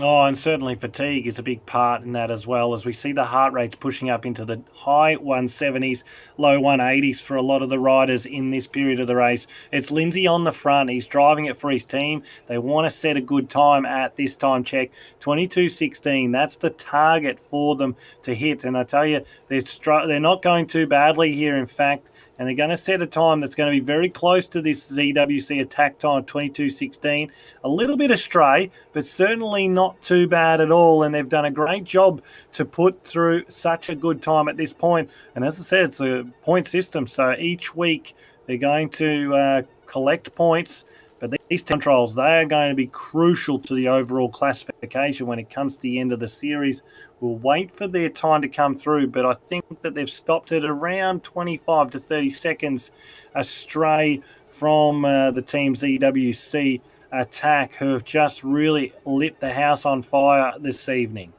Oh, and certainly fatigue is a big part in that as well, as we see the heart rates pushing up into the high 170s, low 180s for a lot of the riders in this period of the race. It's Lindsay on the front. He's driving it for his team. They want to set a good time at this time check. 22:16, that's the target for them to hit. And I tell you, they're not going too badly here, in fact, and they're going to set a time that's going to be very close to this ZWC Attack time, 22:16. A little bit astray, but certainly not too bad at all, and they've done a great job to put through such a good time at this point. And as I said, it's a point system, so each week they're going to collect points, but these controls, they are going to be crucial to the overall classification when it comes to the end of the series. We'll wait for their time to come through, but I think that they've stopped it around 25 to 30 seconds astray from the team ZWC Attack, who have just really lit the house on fire this evening.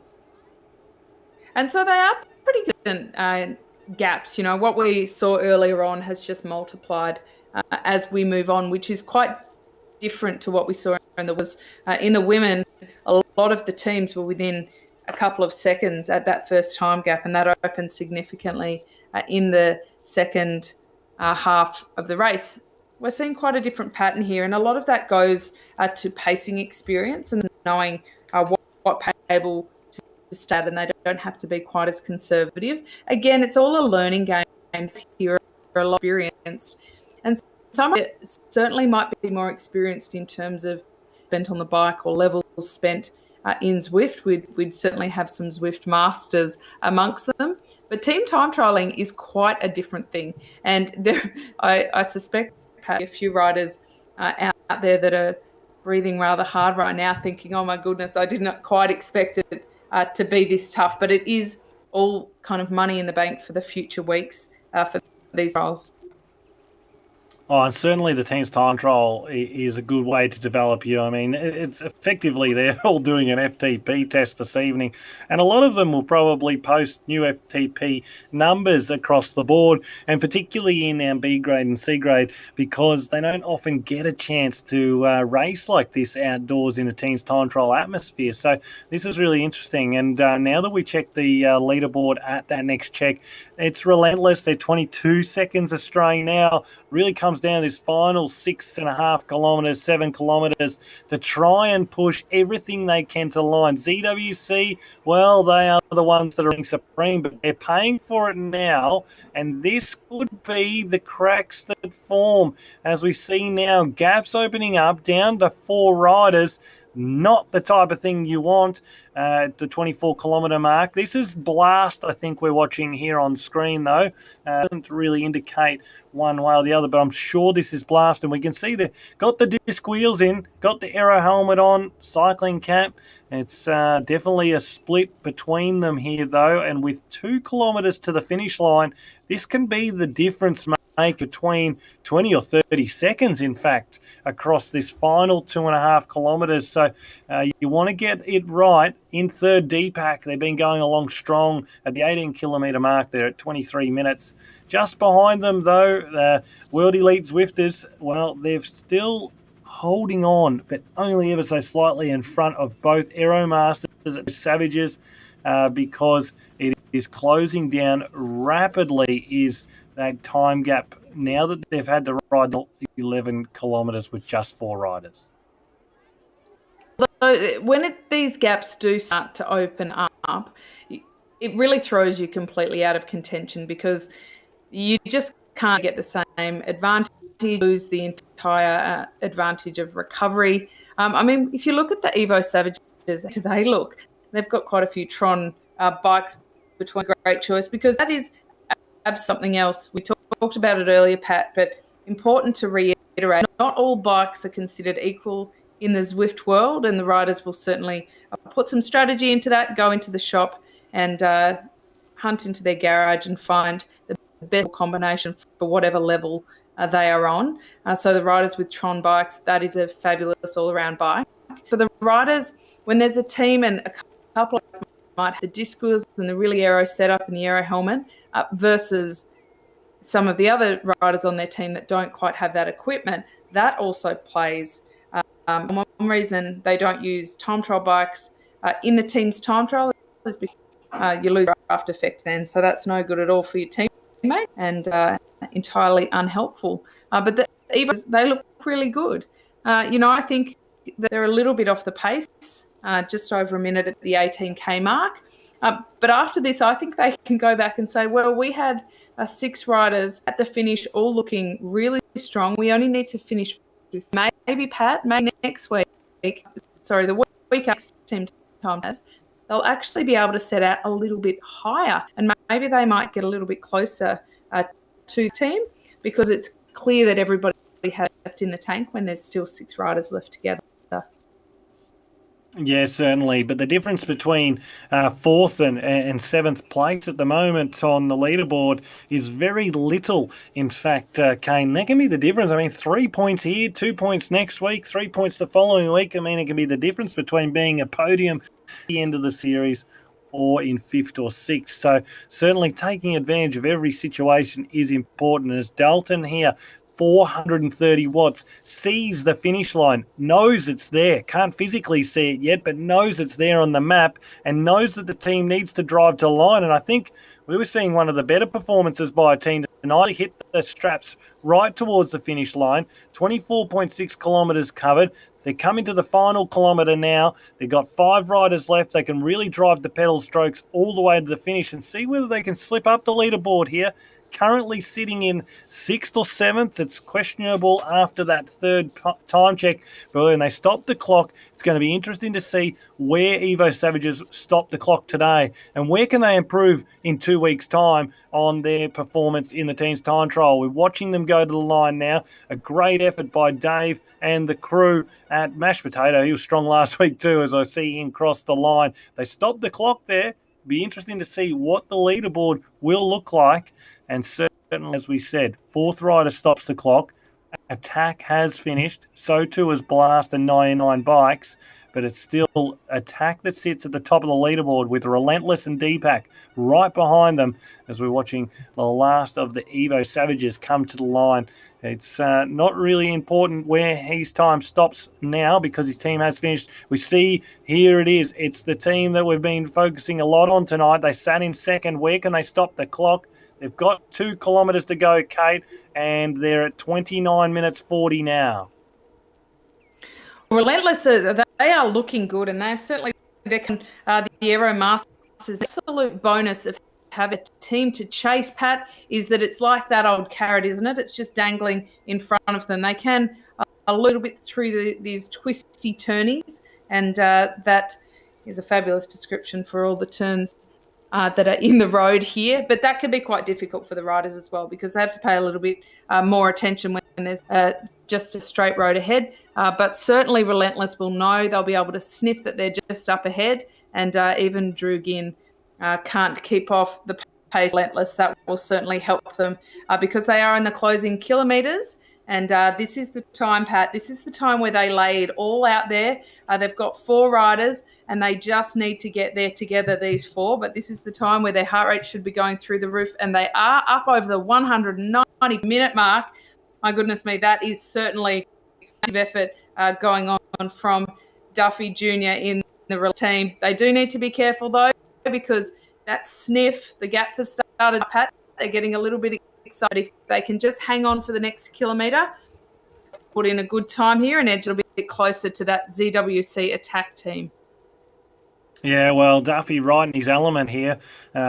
And so they are pretty good gaps. What we saw earlier on has just multiplied as we move on, which is quite different to what we saw in the women. A lot of the teams were within a couple of seconds at that first time gap, and that opened significantly in the second half of the race. We're seeing quite a different pattern here, and a lot of that goes to pacing experience and knowing what able to start, and they don't have to be quite as conservative. Again, it's all a learning games here, a lot experienced, and some of it certainly might be more experienced in terms of spent on the bike or levels spent in Zwift. We'd certainly have some Zwift Masters amongst them, but team time trialing is quite a different thing, and I suspect a few riders out there that are breathing rather hard right now, thinking, oh my goodness, I did not quite expect it to be this tough. But it is all kind of money in the bank for the future weeks for these trials. Oh, and certainly the team's time trial is a good way to develop you. I mean, it's effectively they're all doing an FTP test this evening, and a lot of them will probably post new FTP numbers across the board, and particularly in our B grade and C grade, because they don't often get a chance to race like this outdoors in a team's time trial atmosphere. So this is really interesting. And now that we check the leaderboard at that next check, it's Relentless. They're 22 seconds astray now. Really comes down this final 6.5 kilometers, 7 kilometers to try and push everything they can to the line. ZWC, well, they are the ones that are supreme, but they're paying for it now, and this could be the cracks that form as we see now gaps opening up down to 4 riders. Not the type of thing you want at the 24-kilometre mark. This is Blast, I think we're watching here on screen, though. Doesn't really indicate one way or the other, but I'm sure this is Blast. And we can see they've got the disc wheels in, got the Aero helmet on, cycling cap. It's definitely a split between them here, though. And with 2 kilometres to the finish line, this can be the difference make between 20 or 30 seconds, in fact, across this final 2.5 kilometres. So you want to get it right in third DPAC. They've been going along strong at the 18-kilometre mark. They're at 23 minutes. Just behind them, though, World Elite Zwifters, well, they're still holding on, but only ever so slightly in front of both Aero Masters and Savages, because it is closing down rapidly, is that time gap now that they've had to ride 11 kilometres with just 4 riders. So when these gaps do start to open up, it really throws you completely out of contention, because you just can't get the same advantage, lose the entire advantage of recovery. I mean, if you look at the Evo Savages, they've got quite a few Tron bikes, which was a great choice, because that is something else. We talked about it earlier, Pat, but important to reiterate, not all bikes are considered equal in the Zwift world, and the riders will certainly put some strategy into that, go into the shop and hunt into their garage and find the best combination for whatever level they are on. So the riders with Tron bikes, that is a fabulous all-around bike. For the riders, when there's a team and a couple of might have the disc wheels and the really aero setup and the aero helmet, versus some of the other riders on their team that don't quite have that equipment, that also plays. One reason they don't use time trial bikes in the team's time trial is because you lose draft effect then, so that's no good at all for your teammate and entirely unhelpful. But the Evos, they look really good. I think that they're a little bit off the pace, just over a minute at the 18K mark. But after this, I think they can go back and say, well, we had 6 riders at the finish all looking really strong. We only need to finish with maybe next week. Sorry, the week next team time, they'll actually be able to set out a little bit higher, and maybe they might get a little bit closer to the team, because it's clear that everybody has left in the tank when there's still 6 riders left together. Yeah, certainly. But the difference between 4th and 7th place at the moment on the leaderboard is very little. In fact, Kane, that can be the difference. I mean, 3 points here, 2 points next week, 3 points the following week. I mean, it can be the difference between being a podium at the end of the series or in 5th or 6th. So certainly taking advantage of every situation is important. As Dalton here, 430 watts, sees the finish line, knows it's there, can't physically see it yet, but knows it's there on the map and knows that the team needs to drive to the line. And I think we were seeing one of the better performances by a team tonight. Hit the straps right towards the finish line, 24.6 kilometres covered. They're coming to the final kilometre now. They've got 5 riders left. They can really drive the pedal strokes all the way to the finish and see whether they can slip up the leaderboard here. Currently sitting in 6th or 7th. It's questionable after that 3rd time check. But when they stop the clock, it's going to be interesting to see where Evo Savages stop the clock today and where can they improve in 2 weeks' time on their performance in the team's time trial. We're watching them go to the line now. A great effort by Dave and the crew at Mashed Potato. He was strong last week too, as I see him cross the line. They stopped the clock there. Be interesting to see what the leaderboard will look like. And certainly, as we said, 4th rider stops the clock. Attack has finished. So too has Blast and 99 bikes. But it's still Attack that sits at the top of the leaderboard with Relentless and DPAC right behind them as we're watching the last of the Evo Savages come to the line. It's not really important where his time stops now because his team has finished. We see here it is. It's the team that we've been focusing a lot on tonight. They sat in 2nd. Where can they stop the clock? They've got 2 kilometres to go, Kate, and they're at 29 minutes 40 now. Relentless, they are looking good, and they're certainly the Aero Masters. The absolute bonus of having a team to chase, Pat, is that it's like that old carrot, isn't it? It's just dangling in front of them. They can a little bit through these twisty turnies, and that is a fabulous description for all the turns that are in the road here. But that can be quite difficult for the riders as well, because they have to pay a little bit more attention when there's just a straight road ahead. But certainly Relentless will know. They'll be able to sniff that they're just up ahead, and even Drew Ginn can't keep off the pace Relentless, that will certainly help them because they are in the closing kilometres. And this is the time, Pat, this is the time where they lay it all out there. They've got 4 riders and they just need to get there together, these 4. But this is the time where their heart rate should be going through the roof, and they are up over the 190-minute mark. My goodness me, that is certainly an effort going on from Duffy Jr. in the team. They do need to be careful, though, because that sniff, the gaps have started, Pat. They're getting a little bit excited. If they can just hang on for the next kilometre, put in a good time here and edge a bit closer to that ZWC attack team. Yeah, well, Duffy right in his element here.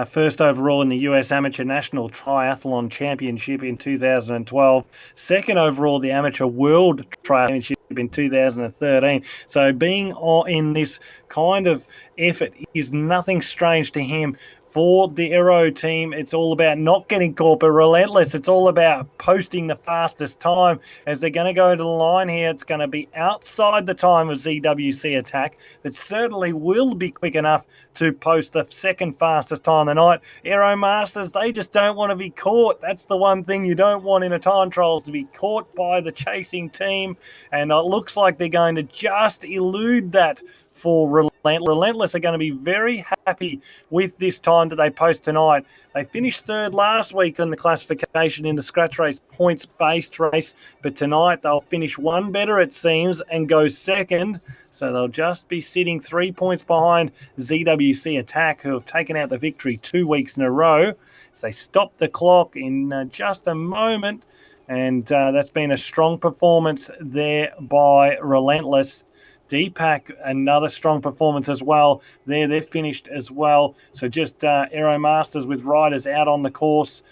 First overall in the US Amateur National Triathlon Championship in 2012. Second overall the Amateur World Triathlon Championship in 2013. So being in this kind of effort is nothing strange to him. For the Aero team, it's all about not getting caught, but Relentless. It's all about posting the fastest time. As they're going to go to the line here, it's going to be outside the time of ZWC attack, but certainly will be quick enough to post the second fastest time of the night. Aero Masters, they just don't want to be caught. That's the one thing you don't want in a time trial, is to be caught by the chasing team. And it looks like they're going to just elude that for Relentless. Relentless are going to be very happy with this time that they post tonight. They finished third last week on the classification in the scratch race, points-based race, but tonight they'll finish one better, it seems, and go second. So they'll just be sitting 3 points behind ZWC Attack, who have taken out the victory 2 weeks in a row. So they stop the clock in just a moment, and that's been a strong performance there by Relentless. DPAC, another strong performance as well. They're finished as well. So just Aero Masters with riders out on the course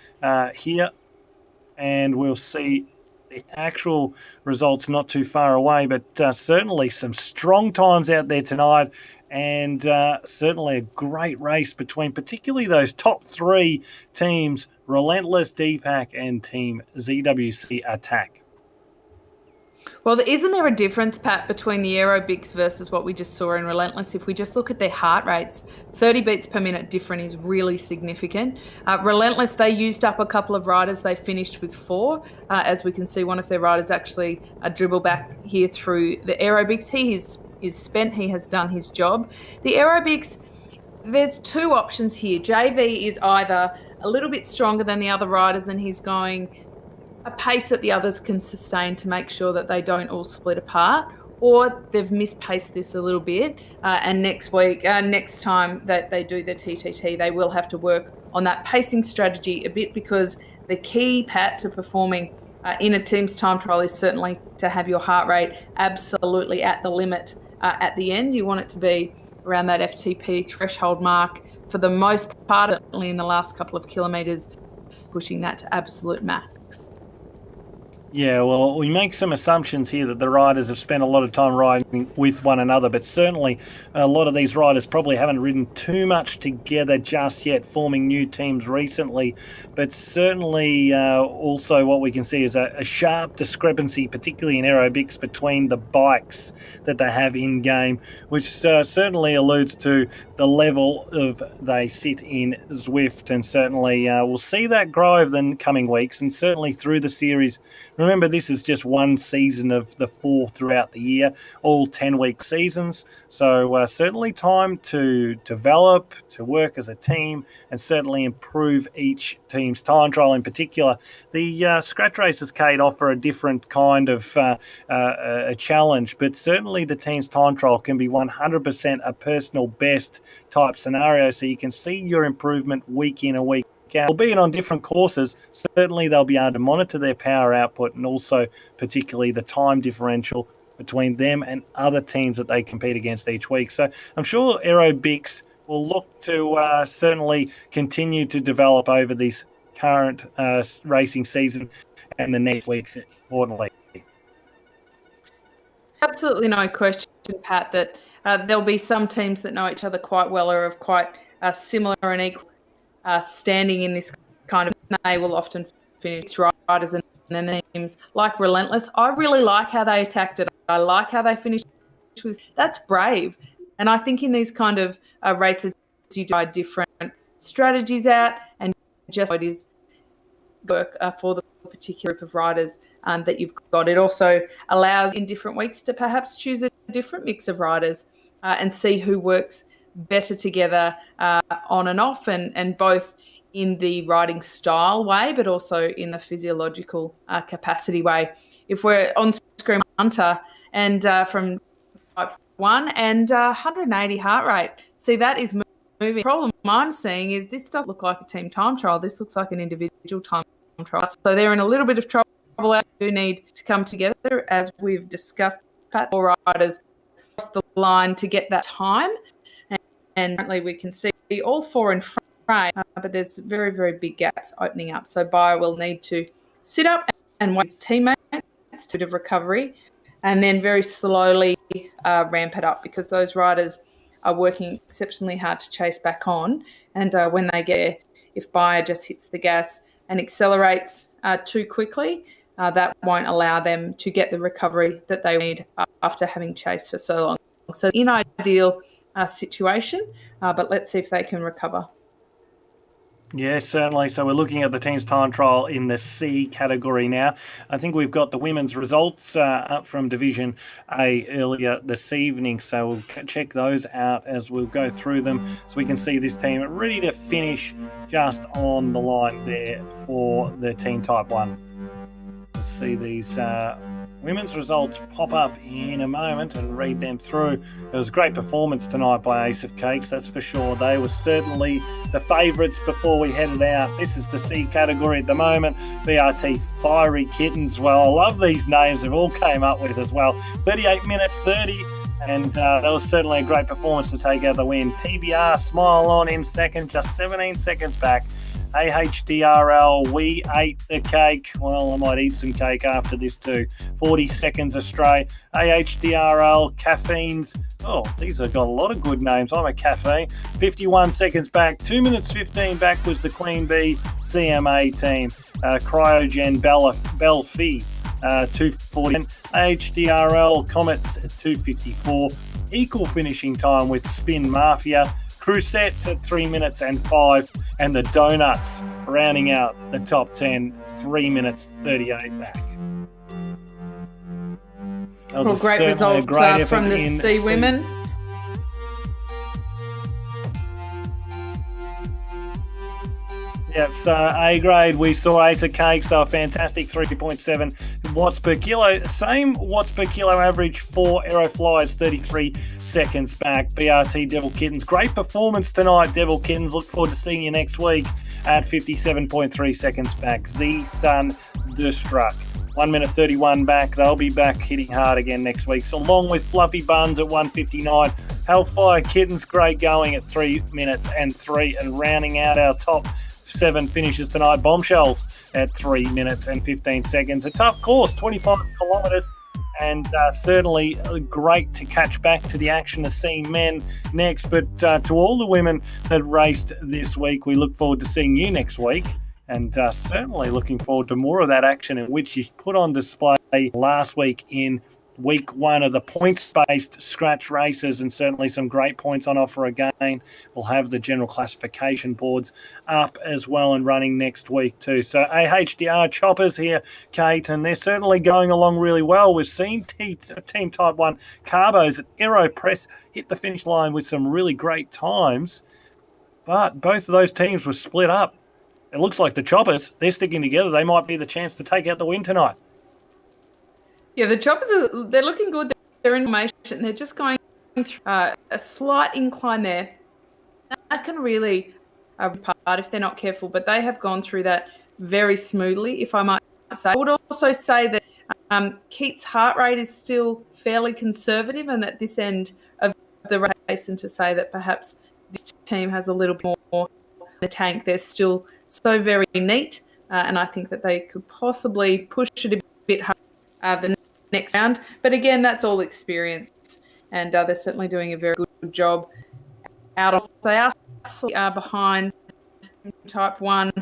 here. And we'll see the actual results not too far away. But certainly some strong times out there tonight. And certainly a great race between particularly those top 3 teams, Relentless, DPAC, and Team ZWC Attack. Well, isn't there a difference, Pat, between the aerobics versus what we just saw in Relentless? If we just look at their heart rates, 30 beats per minute different is really significant. Relentless, they used up a couple of riders. They finished with 4. As we can see, one of their riders actually dribble back here through the aerobics. He is spent. He has done his job. The aerobics, there's 2 options here. JV is either a little bit stronger than the other riders and he's going a pace that the others can sustain to make sure that they don't all split apart, or they've mispaced this a little bit. And next time that they do the TTT, they will have to work on that pacing strategy a bit, because the key, Pat, to performing in a team's time trial is certainly to have your heart rate absolutely at the limit at the end. You want it to be around that FTP threshold mark for the most part, certainly in the last couple of kilometres, pushing that to absolute max. Yeah, well, we make some assumptions here that the riders have spent a lot of time riding with one another, but certainly a lot of these riders probably haven't ridden too much together just yet, forming new teams recently. But certainly also what we can see is a sharp discrepancy, particularly in aerobics, between the bikes that they have in-game, which certainly alludes to the level of they sit in Zwift. And certainly we'll see that grow over the coming weeks and certainly through the series. Remember, this is just one season of the 4 throughout the year, all 10-week seasons. So certainly time to develop, to work as a team, and certainly improve each team's time trial in particular. The scratch races, Kate, offer a different kind of a challenge, but certainly the team's time trial can be 100% a personal best type scenario, so you can see your improvement week in and week out. Albeit on different courses, certainly they'll be able to monitor their power output and also particularly the time differential between them and other teams that they compete against each week. So I'm sure aerobics will look to certainly continue to develop over this current racing season and the next weeks, importantly. Absolutely no question, Pat, that there'll be some teams that know each other quite well or have quite similar and equal standing in this kind of, they will often finish riders and then teams like Relentless. I really like how they attacked it. I like how they finished with, that's brave. And I think in these kind of races, you try different strategies out and just it is work for the particular group of riders that you've got. It also allows in different weeks to perhaps choose a different mix of riders and see who works better together on and off, and both in the riding style way, but also in the physiological capacity way. If we're on screen Hunter and from type 1 and 180 heart rate, see that is moving. The problem I'm seeing is this doesn't look like a team time trial. This looks like an individual time trial. So they're in a little bit of trouble. They do need to come together, as we've discussed. Four riders across the line to get that time. And currently we can see all four in frame, but there's very, very big gaps opening up. So Bayer will need to sit up and wait his teammates to a bit of recovery, and then very slowly ramp it up, because those riders are working exceptionally hard to chase back on. And when they get there, if Bayer just hits the gas and accelerates too quickly, that won't allow them to get the recovery that they need after having chased for so long. So in ideal situation, but let's see if they can recover. Yeah, certainly. So we're looking at the team's time trial in the C category now. I think we've got the women's results up from Division A earlier this evening. So we'll check those out as we'll go through them, so we can see this team ready to finish just on the line there for the team type 1. Let's see these women's results pop up in a moment and read them through. It was a great performance tonight by Ace of Cakes, that's for sure. They were certainly the favourites before we headed out. This is the C category at the moment. BRT Fiery Kittens. Well, I love these names they've all came up with as well. 38 minutes 30. And that was certainly a great performance to take out the win. TBR Smile On in second, just 17 seconds back. AHDRL, we ate the cake. Well, I might eat some cake after this too. 40 seconds astray. AHDRL, Caffeines. Oh, these have got a lot of good names. I'm a caffeine. 51 seconds back. 2 minutes 15 back was the Queen Bee CMA team. Cryogen Belfi, 240. AHDRL Comets at 254. Equal finishing time with Spin Mafia. Crucettes at 3 minutes and 5, and the Donuts rounding out the top 10, 3 minutes 38 back. Well, great result from the C women. Yep, so A grade, we saw Ace of Cakes, so a fantastic 3.7 watts per kilo. Same watts per kilo average for Aero Flyers, 33 seconds back. BRT Devil Kittens, great performance tonight, Devil Kittens. Look forward to seeing you next week at 57.3 seconds back. Z Sun Destruct, 1 minute 31 back. They'll be back hitting hard again next week. So along with Fluffy Buns at 1:59. Hellfire Kittens, great going at 3 minutes and 3. And rounding out our top 7 finishes tonight, Bombshells at 3 minutes and 15 seconds. A tough course, 25 kilometres, and certainly great to catch back to the action of seeing men next. But to all the women that raced this week, we look forward to seeing you next week, and certainly looking forward to more of that action, in which you put on display last week in week 1 of the points-based scratch races, and certainly some great points on offer again. We'll have the general classification boards up as well and running next week too. So AHDR Choppers here, Kate, and they're certainly going along really well. We've seen Team Type 1 Carbos at Aero Press hit the finish line with some really great times, but both of those teams were split up. It looks like the Choppers, they're sticking together. They might be the chance to take out the win tonight. Yeah, the Choppers, they're looking good. They're in formation. They're just going through a slight incline there. That can really part if they're not careful, but they have gone through that very smoothly, if I might say. I would also say that Keats' heart rate is still fairly conservative, and at this end of the race, and to say that perhaps this team has a little bit more in the tank. They're still so very neat, and I think that they could possibly push it a bit harder the next round. But again, that's all experience, and they're certainly doing a very good job out of. They are behind Type 1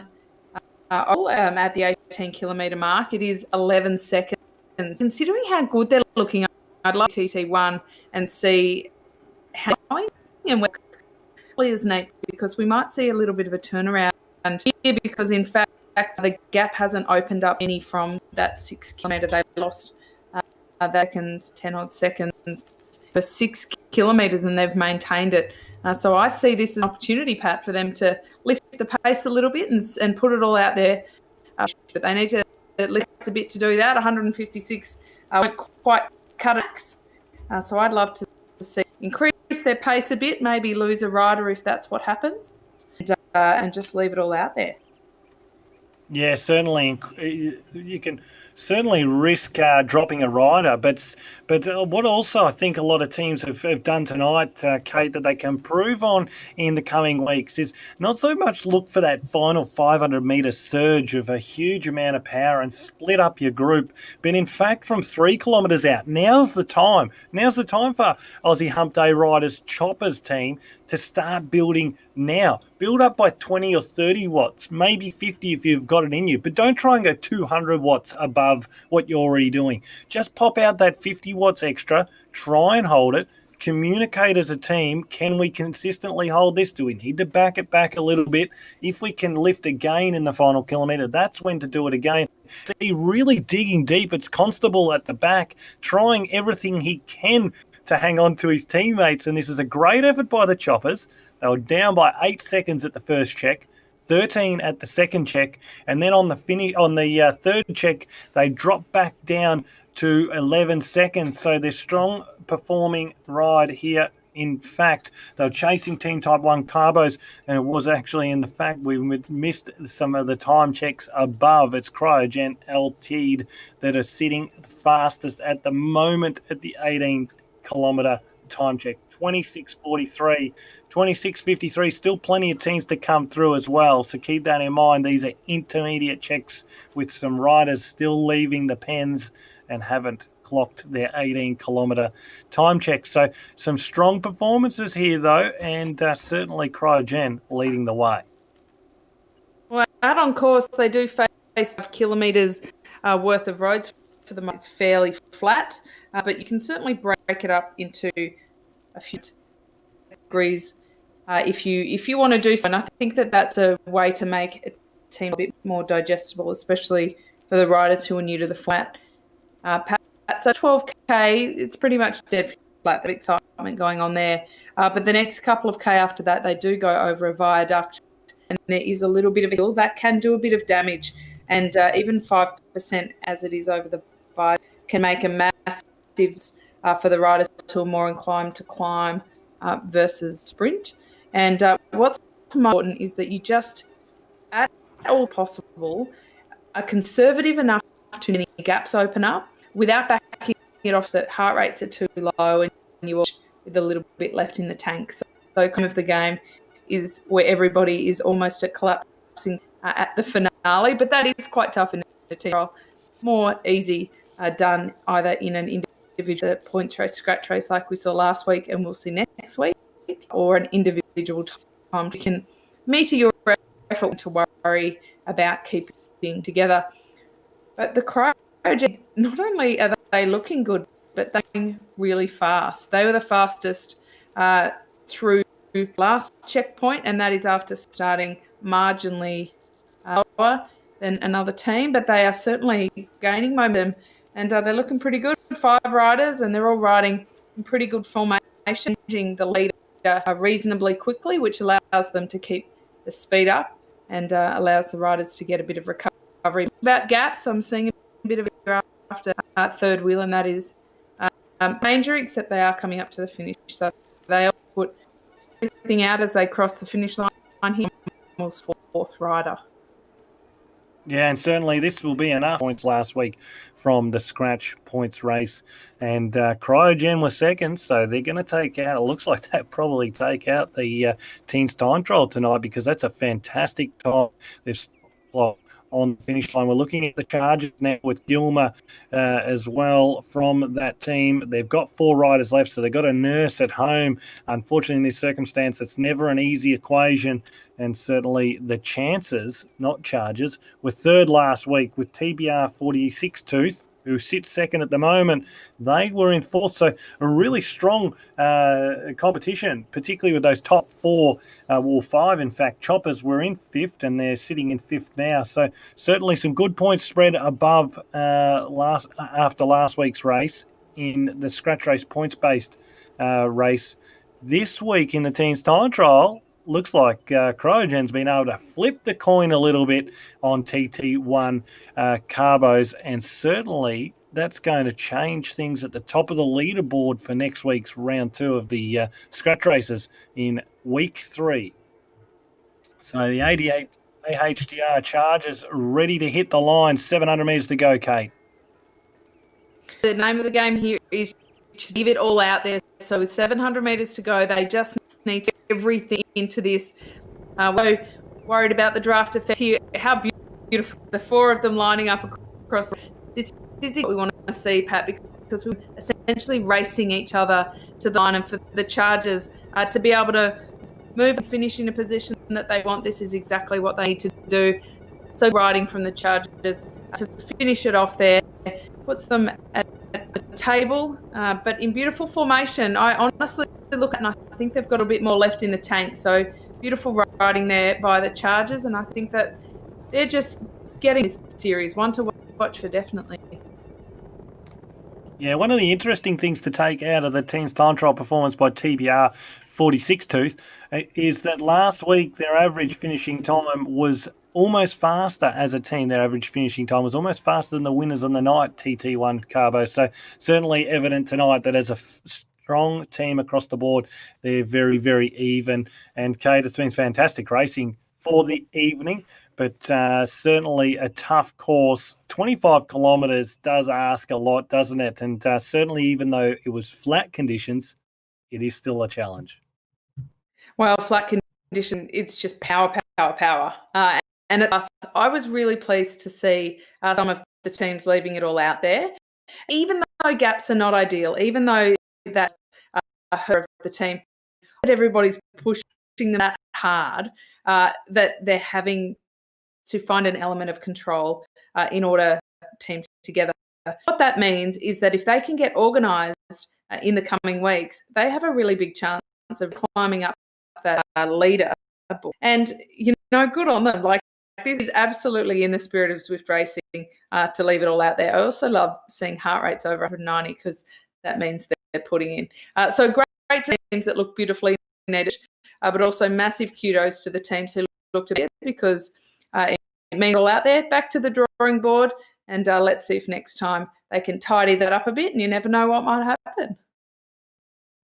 at the 18 kilometre mark. It is 11 seconds. Considering how good they're looking, I'd like TT1 and see how and where is Nate, because we might see a little bit of a turnaround here because, in fact, the gap hasn't opened up any from that 6 kilometre. They lost seconds, 10 odd seconds for 6 kilometres, and they've maintained it. So I see this as an opportunity, Pat, for them to lift the pace a little bit and put it all out there. But they need to lift a bit to do that. 156 won't quite cut it. So I'd love to see increase their pace a bit, maybe lose a rider if that's what happens, and just leave it all out there. Yeah, certainly. You can certainly risk dropping a rider, but what also I think a lot of teams have done tonight, Kate, that they can improve on in the coming weeks is not so much look for that final 500-metre surge of a huge amount of power and split up your group, but in fact from 3 kilometres out, now's the time. Now's the time for Aussie Hump Day Riders Choppers team to start building now. Build up by 20 or 30 watts, maybe 50 if you've got it in you, but don't try and go 200 watts above what you're already doing. Just pop out that 50 watts extra, try and hold it, communicate as a team. Can we consistently hold this? Do we need to back it back a little bit? If we can lift again in the final kilometre, that's when to do it again. See, really digging deep. It's Constable at the back, trying everything he can to hang on to his teammates, and this is a great effort by the Choppers. They were down by 8 seconds at the first check, 13 at the second check, and then on the third check, they dropped back down to 11 seconds. So they're strong performing ride here. In fact, they were chasing Team Type 1 Carbos, and it was actually in the fact we missed some of the time checks above. It's Cryogen LT'd that are sitting fastest at the moment at the 18-kilometre time check. 26:43, 26:53, still plenty of teams to come through as well. So keep that in mind. These are intermediate checks with some riders still leaving the pens and haven't clocked their 18-kilometre time check. So some strong performances here, though, and certainly Cryogen leading the way. Well, out on course, they do face 5 kilometres worth of roads. For the moment, it's fairly flat, but you can certainly break it up into a few degrees if you want to do so. And I think that's a way to make a team a bit more digestible, especially for the riders who are new to the flat. So 12K, it's pretty much dead flat. The excitement going on there. But the next couple of K after that, they do go over a viaduct, and there is a little bit of a hill that can do a bit of damage. And even 5% as it is over the viaduct can make a massive for the riders who are more inclined to climb versus sprint. And what's important is that you just, at all possible, are conservative enough to any gaps open up without backing it off that heart rates are too low and you're with a little bit left in the tank. So kind of the game is where everybody is almost at collapsing at the finale, but that is quite tough in a TTT. More easy done either in an individual points race, scratch race like we saw last week and we'll see next week, or an individual time. You can meter your effort to worry about keeping together. But the Cryogen, not only are they looking good, but they're going really fast. They were the fastest through last checkpoint, and that is after starting marginally lower than another team, but they are certainly gaining momentum, and they're looking pretty good. 5 riders, and they're all riding in pretty good formation, changing the leader reasonably quickly, which allows them to keep the speed up and allows the riders to get a bit of recovery. About gaps, I'm seeing a bit of a after third wheel, and that is major, except they are coming up to the finish. So they all put everything out as they cross the finish line. He was 4th rider. Yeah, and certainly this will be enough points last week from the scratch points race. And Cryogen was second, so they're going to take out, it looks like they'll probably take out the teens time trial tonight, because that's a fantastic time. They've on the finish line. We're looking at the charges now with Gilmer as well from that team. They've got 4 riders left, so they've got a nurse at home. Unfortunately, in this circumstance, it's never an easy equation, and certainly the chances, not charges, were third last week with TBR 46 Tooth who sits second at the moment, they were in fourth. So a really strong competition, particularly with those top four, five, in fact. Choppers were in fifth, and they're sitting in fifth now. So certainly some good points spread above after last week's race in the scratch race points-based race. This week in the teens time trial, looks like Cryogen's been able to flip the coin a little bit on TT1 carbos, and certainly that's going to change things at the top of the leaderboard for next week's round 2 of the scratch races in week 3. So the 88 AHDR Chargers ready to hit the line. 700 metres to go, Kate. The name of the game here is to give it all out there. So with 700 metres to go, they just need to get everything into this. We're worried about the draft effect here. How beautiful, the 4 of them lining up across. This is what we want to see, Pat, because we're essentially racing each other to the line, and for the Chargers to be able to move and finish in a position that they want, this is exactly what they need to do. So riding from the Chargers to finish it off there puts them at the table, but in beautiful formation. I honestly look at it and I think they've got a bit more left in the tank. So beautiful riding there by the Chargers, and I think that they're just getting this series one to watch for, definitely. Yeah, one of the interesting things to take out of the team's time trial performance by TBR 46 Tooth is that last week their average finishing time was almost faster as a team. Their average finishing time was almost faster than the winners on the night, TT1 Carbo. So certainly evident tonight that as a strong team across the board, they're very, very even. And Kate, it's been fantastic racing for the evening, but certainly a tough course. 25 kilometres does ask a lot, doesn't it? And certainly even though it was flat conditions, it is still a challenge. Well, flat condition, it's just power. And I was really pleased to see some of the teams leaving it all out there. Even though gaps are not ideal, even though that's a hurt of the team, everybody's pushing them that hard that they're having to find an element of control in order teams together. What that means is that if they can get organised in the coming weeks, they have a really big chance of climbing up that leader. And, good on them. Like, this is absolutely in the spirit of Zwift racing to leave it all out there. I also love seeing heart rates over 190 because that means they're putting in. So great teams that look beautifully needed, but also massive kudos to the teams who looked at it because it means all out there. Back to the drawing board, and let's see if next time they can tidy that up a bit, and you never know what might happen.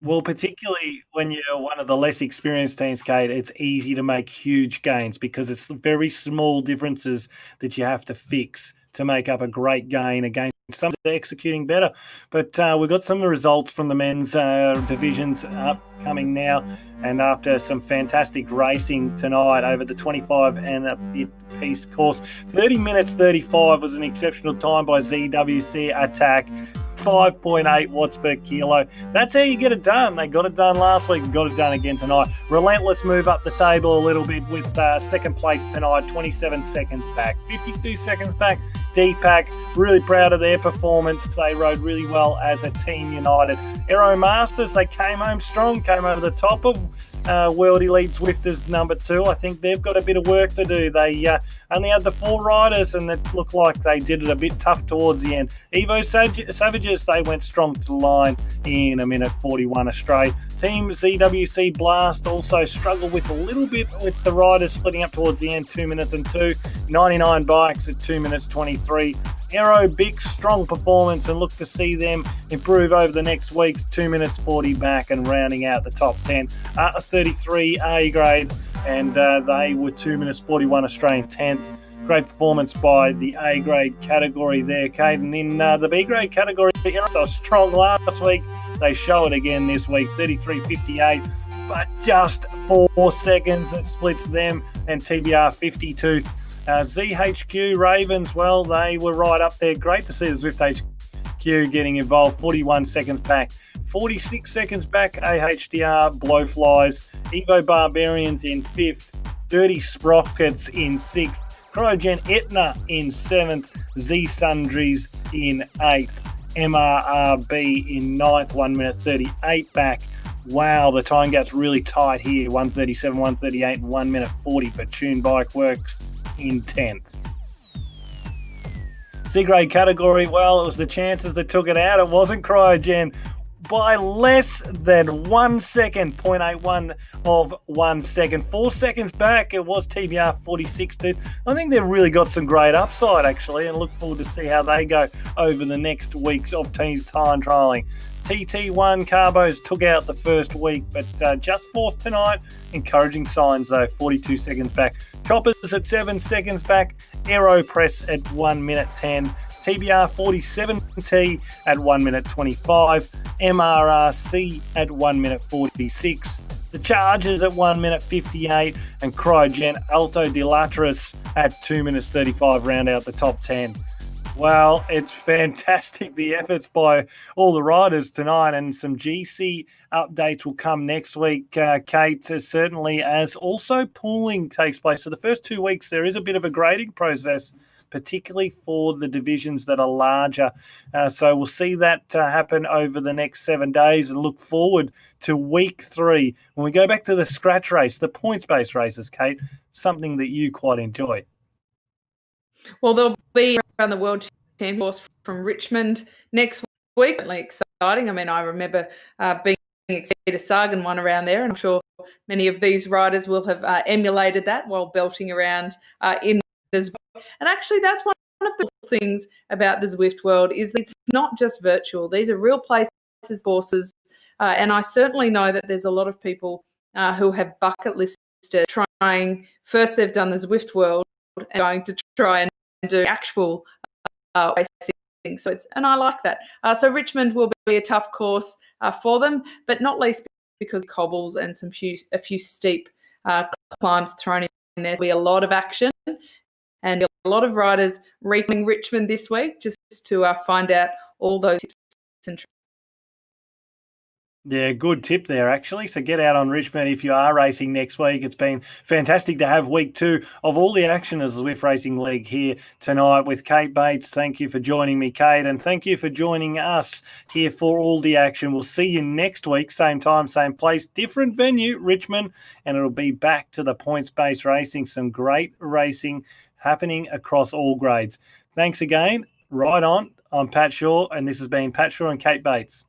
Well, particularly when you're one of the less experienced teams, Kate, it's easy to make huge gains because it's very small differences that you have to fix to make up a great gain against some that are executing better. But we've got some of the results from the men's divisions upcoming now. And after some fantastic racing tonight over the 25 and a bit piece course, 30 minutes 35 was an exceptional time by ZWC Attack. 5.8 watts per kilo. That's how you get it done. They got it done last week and got it done again tonight. Relentless move up the table a little bit with second place tonight, 27 seconds back, 52 seconds back. DPAC, really proud of their performance. They rode really well as a team united. Aero Masters, they came home strong, came over the top of World Elite Zwifters number 2. I think they've got a bit of work to do. They only had the 4 riders and it looked like they did it a bit tough towards the end. Evo Savages, they went strong to the line in a minute 41 Australia. Team ZWC Blast also struggled with a little bit with the riders splitting up towards the end, 2 minutes and 2. 99 bikes at 2 minutes 23. Aero, big, strong performance, and look to see them improve over the next weeks. 2 minutes 40 back and rounding out the top 10. 33 A grade, and they were 2 minutes 41 Australian 10th. Great performance by the A grade category there, Kate. And in the B grade category, Aero was strong last week. They show it again this week, 33.58, but just 4 seconds that splits them and TBR 52. ZHQ Ravens, well, they were right up there. Great to see the Zwift HQ getting involved. 41 seconds back. 46 seconds back, AHDR Blowflies. Evo Barbarians in 5th. Dirty Sprockets in 6th. Cryogen Etna in 7th. Z Sundries in 8th. MRRB in 9th, 1 minute 38 back. Wow, the time gap's really tight here. 137, 138, and 1 minute 40 for Tune Bike Works in 10th. C-grade category, well, it was the chances that took it out. It wasn't Cryogen by less than 1 second, 0.81 of 1 second. 4 seconds back, it was TBR 46 tooth. I think they've really got some great upside, actually, and look forward to see how they go over the next weeks of teams time trialling. TT1 Carbos took out the first week, but just fourth tonight. Encouraging signs, though, 42 seconds back. Choppers at 7 seconds back. Aero Press at 1 minute 10. TBR 47T at 1 minute 25. MRRC at 1 minute 46. The Chargers at 1 minute 58. And Cryogen Alto de Latris at 2 minutes 35 round out the top 10. Well, it's fantastic, the efforts by all the riders tonight, and some GC updates will come next week, Kate, certainly, as also pooling takes place. So the first 2 weeks, there is a bit of a grading process, particularly for the divisions that are larger. So we'll see that happen over the next 7 days, and look forward to week 3 when we go back to the scratch race, the points-based races, Kate, something that you quite enjoy. Well, there'll be around the World Championship from Richmond next week. Really exciting. I mean, I remember being excited. Sagan won around there, and I'm sure many of these riders will have emulated that while belting around in as well. And actually, that's one of the things about the Zwift world is that it's not just virtual. These are real places, courses, and I certainly know that there's a lot of people who have bucket listed trying. First, they've done the Zwift world and going to try and do actual racing. So and I like that. So Richmond will be a tough course for them, but not least because of cobbles and a few steep climbs thrown in there. There'll be a lot of action and a lot of riders reaching Richmond this week just to find out all those tips and tricks. Yeah, good tip there, actually. So get out on Richmond if you are racing next week. It's been fantastic to have week 2 of all the action as the Zwift Racing League here tonight with Kate Bates. Thank you for joining me, Kate, and thank you for joining us here for all the action. We'll see you next week, same time, same place, different venue, Richmond, and it'll be back to the points-based racing. Some great racing happening across all grades. Thanks again. Right on. I'm Pat Shaw, and this has been Pat Shaw and Kate Bates.